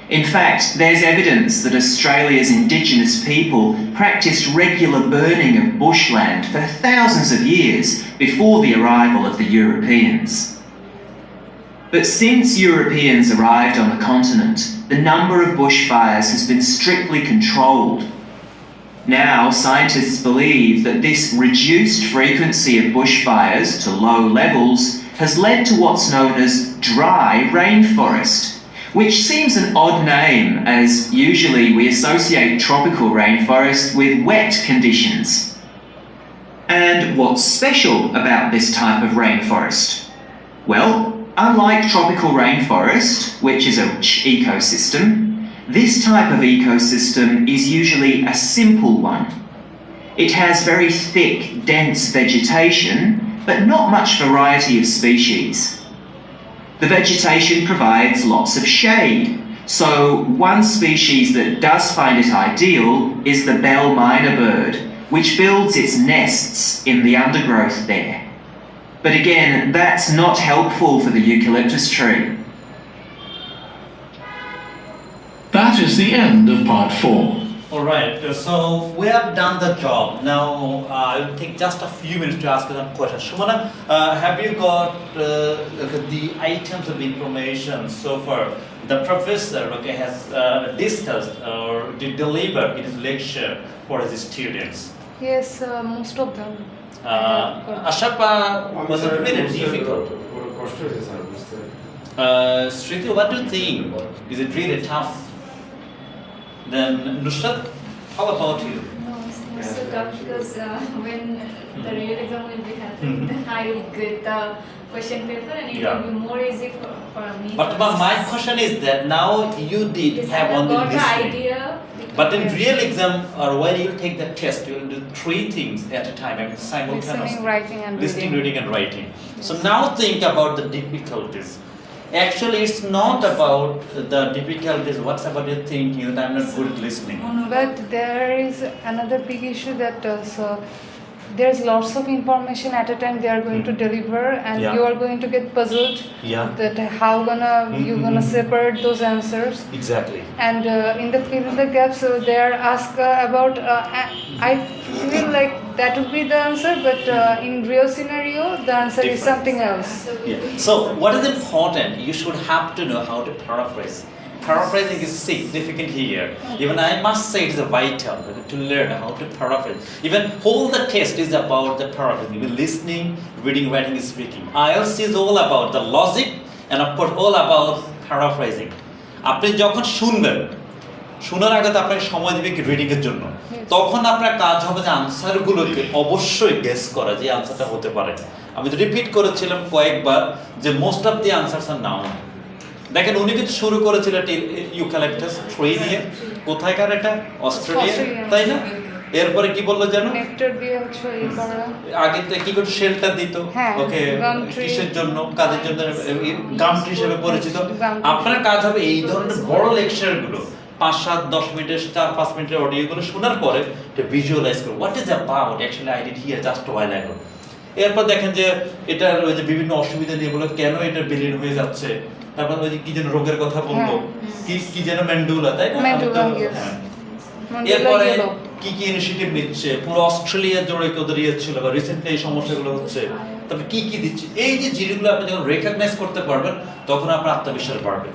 In fact, there's evidence that Australia's Indigenous people practiced regular burning of bushland for thousands of years before the arrival of the Europeans. But since Europeans arrived on the continent, the number of bushfires has been strictly controlled. Now, scientists believe that this reduced frequency of bushfires to low levels has led to what's known as dry rainforest, which seems an odd name as usually we associate tropical rainforest with wet conditions. And what's special about this type of rainforest? Well, unlike tropical rainforest, which is a rich ecosystem, this type of ecosystem is usually a simple one. It has very thick, dense vegetation, but not much variety of species. The vegetation provides lots of shade, so one species that does find it ideal is the bell miner bird, which builds its nests in the undergrowth there. But again, that's not helpful for the eucalyptus tree. That is the end of part 4. Alright, so we have done the job. Now I'll take just a few minutes to ask you some questions. Shumana, have you got the items of information so far? The professor has discussed or delivered in his lecture for his students. Yes, most of them. Ashapa, was it really difficult? Shriti, what do you think? Is it really tough? Then Nusrat, how about you? No, it's so tough because when the real exam will be happening, then I will get the question paper and it will be more easy for me. But my question is that now you did have only got the listening. idea. But in real exam or when you take the test, you will do 3 things at a time, I mean simultaneously. Listening, writing and Listening, reading. reading and writing. So now think about the difficulties. Actually, it's not about the difficulties, what's about your thinking that I'm not good at listening. But there is another big issue that so there's lots of information at a time they are going to deliver, and Yeah. you are going to get puzzled Yeah. that how you're gonna separate those answers. Exactly. And in the fill in the gaps, so they are asked about. I feel like that would be the answer, but in real scenario, the answer is Different. something else. Yeah. So what is important? You should have to know how to paraphrase. Paraphrasing is significant here. Even I must say it is vital to learn how to paraphrase. Even whole the test is about the paraphrasing. Even listening, reading, writing, speaking. IELTS is all about the logic and of course all about paraphrasing. আপনি যখন শুনবেন, শোনার আগে তো আপনাকে সময় দিবে কি রিডিং এর জন্য। তখন আপনার কাজ হবে যে আনসারগুলোকে অবশ্যই গেস করা যে আনসারটা হতে পারে। আমি তো রিপিট করেছিলাম কয়েকবার যে most of the answers are noun. দেখেন উনি কিন্তু শুরু করেছিলেন ইউক্যালিপটাস ট্রি নিয়ে, কোথায়কার এটা অস্ট্রেলিয়া, তাই না? এরপরে কি বললো জানো, নেক্টার দিয়ে হচ্ছে এই করা আগে তো কি করে শেলটা দিত, ওকে কিসের জন্য, কাদের জন্য, গাম ট্রি হিসেবে পরিচিত। আপনার কাজ হবে এই ধরনের বড় লেকচার গুলো 5-7-10 মিনিটের 4-5 মিনিটের অডিও গুলো শোনার পরে এটা ভিজুয়ালাইজ করো, what is about actually I did here just while ago. এরপর দেখেন যে এটার ওই যে বিভিন্ন অসুবিধা নিয়ে বলো কেন এটা বিলীন হয়ে যাচ্ছে, তারপর ওই যে কি যেন রোগের কথা বললো, কি যেন ম্যান্ডুলা, তাই না? এরপরে কি কি ইনিশিয়েটিভ নিচ্ছে, পুরো অস্ট্রেলিয়া জুড়ে ওদের ইয়ে ছিল বা রিসেন্টলি এই সমস্যাগুলো হচ্ছে, তারপরে কি কি দিচ্ছে, এই যে জিনিসগুলো আপনি যখন রেকগনাইজ করতে পারবেন তখন আপনার আত্মবিশ্বাস বাড়বে।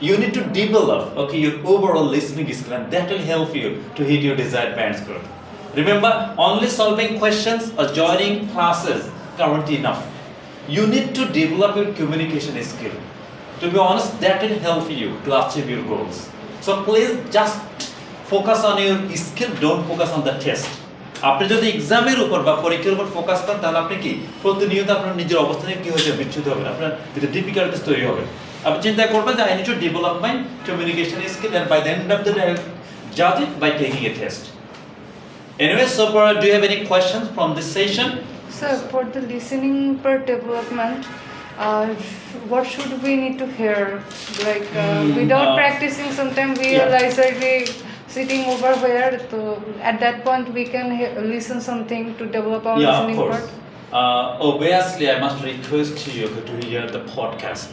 You need to develop your overall listening skill, and that will help you to hit your desired band score. Remember, only solving questions or joining classes aren't enough. You need to develop your communication skill. To be honest, that will help you to achieve your goals. So please just focus on your skill, don't focus on the test. আপনি যদি এক্সামের উপর বা পরীক্ষার উপর focus করেন তাহলে আপনি কি প্রতিনিয়ত আপনার নিজের অবস্থা থেকে কি হয়ে যাবে, বিচ্যুত হবে, আপনার ভিতরে ডিফিকাল্টিস তৈরি হবে। আপনি চিন্তা করবেন যে I need to develop my communication skill and by the end of the day judge it by taking a test. Anyway, so do you have any questions from this session? So for the listening per development, what should we need to hear? Like without practicing, sometimes we realize that we sitting over where. So at that point, we can listen something to develop our listening of course. part. Obviously, I must request you to hear the podcast.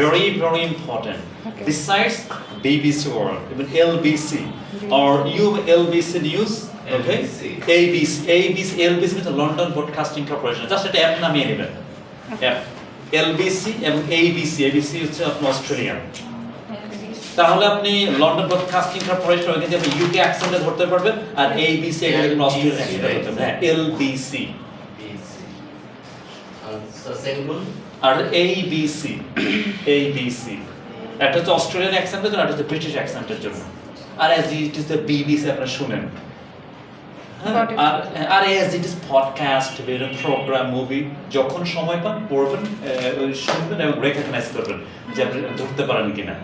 Very, very important. Okay. Besides BBC World, even LBC, or you LBC News, okay? ABC, LBC means London Broadcasting Corporation. Just একটা app নামিয়ে নেবেন। App LBC এবং ABC হচ্ছে আপনার Australia. তাহলে আপনি London broadcasting corporation ওখানে আপনি ইউকে অ্যাকসেন্টে ধরতে পারবেন, আর ABC এখানে অস্ট্রেলিয়ান অ্যাকসেন্টে ধরতে পারবেন। হ্যাঁ, LBC আর ABC একটা হচ্ছে অস্ট্রেলিয়ান অ্যাকসেন্টের জন্য, আর হচ্ছে ব্রিটিশ অ্যাকসেন্টের জন্য। আর as it is the BBC আপনারা শুনেন, আর as it is পডকাস্ট, বিভিন্ন প্রোগ্রাম, মুভি, যখন সময় পান পড়বেন, শুনবেন এবং রেকগনাইজ করবেন যে আপনি ধরতে পারেন কিনা।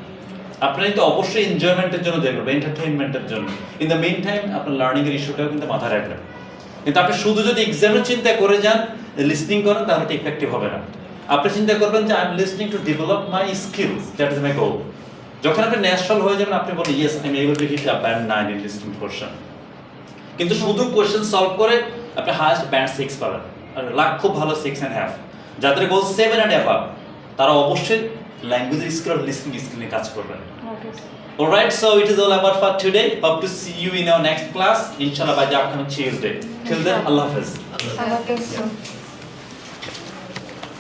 আপনারা কিন্তু অবশ্যই এনজয়মেন্টের জন্য দেখবেন, এন্টারটেইনমেন্টের জন্য। ইন দ্য মেইন টাইম আপনার লার্নিং এর ইস্যুটাও কিন্তু মাথায় রাখবেন। কিন্তু আপনি শুধু যদি এক্সামের চিন্তা করে যান, লিসনিং করেন, তাহলে এটা ইফেক্টিভ হবে না। আপনি চিন্তা করবেন যে I am listening to develop my skills, that is my goal. যখন আপনি ন্যাচারাল হয়ে যাবেন, আপনি বলেন yes I am able to hit a band 9 in listening portion. কিন্তু শুধু কোশ্চেন সলভ করে আপনি হাইয়েস্ট ব্যান্ড 6 পাবেন, আর লাখ খুব ভালো 6.5। যাদের গোল 7 and above, তারা অবশ্যই ল্যাঙ্গুয়েজ স্কিল আর লিসনিং স্কিল নিয়ে কাজ করবেন। Alright, so it is all about for today. Hope to see you in our next class, inshallah, by the upcoming Tuesday. Till then, Allah Hafiz. Allah Hafiz.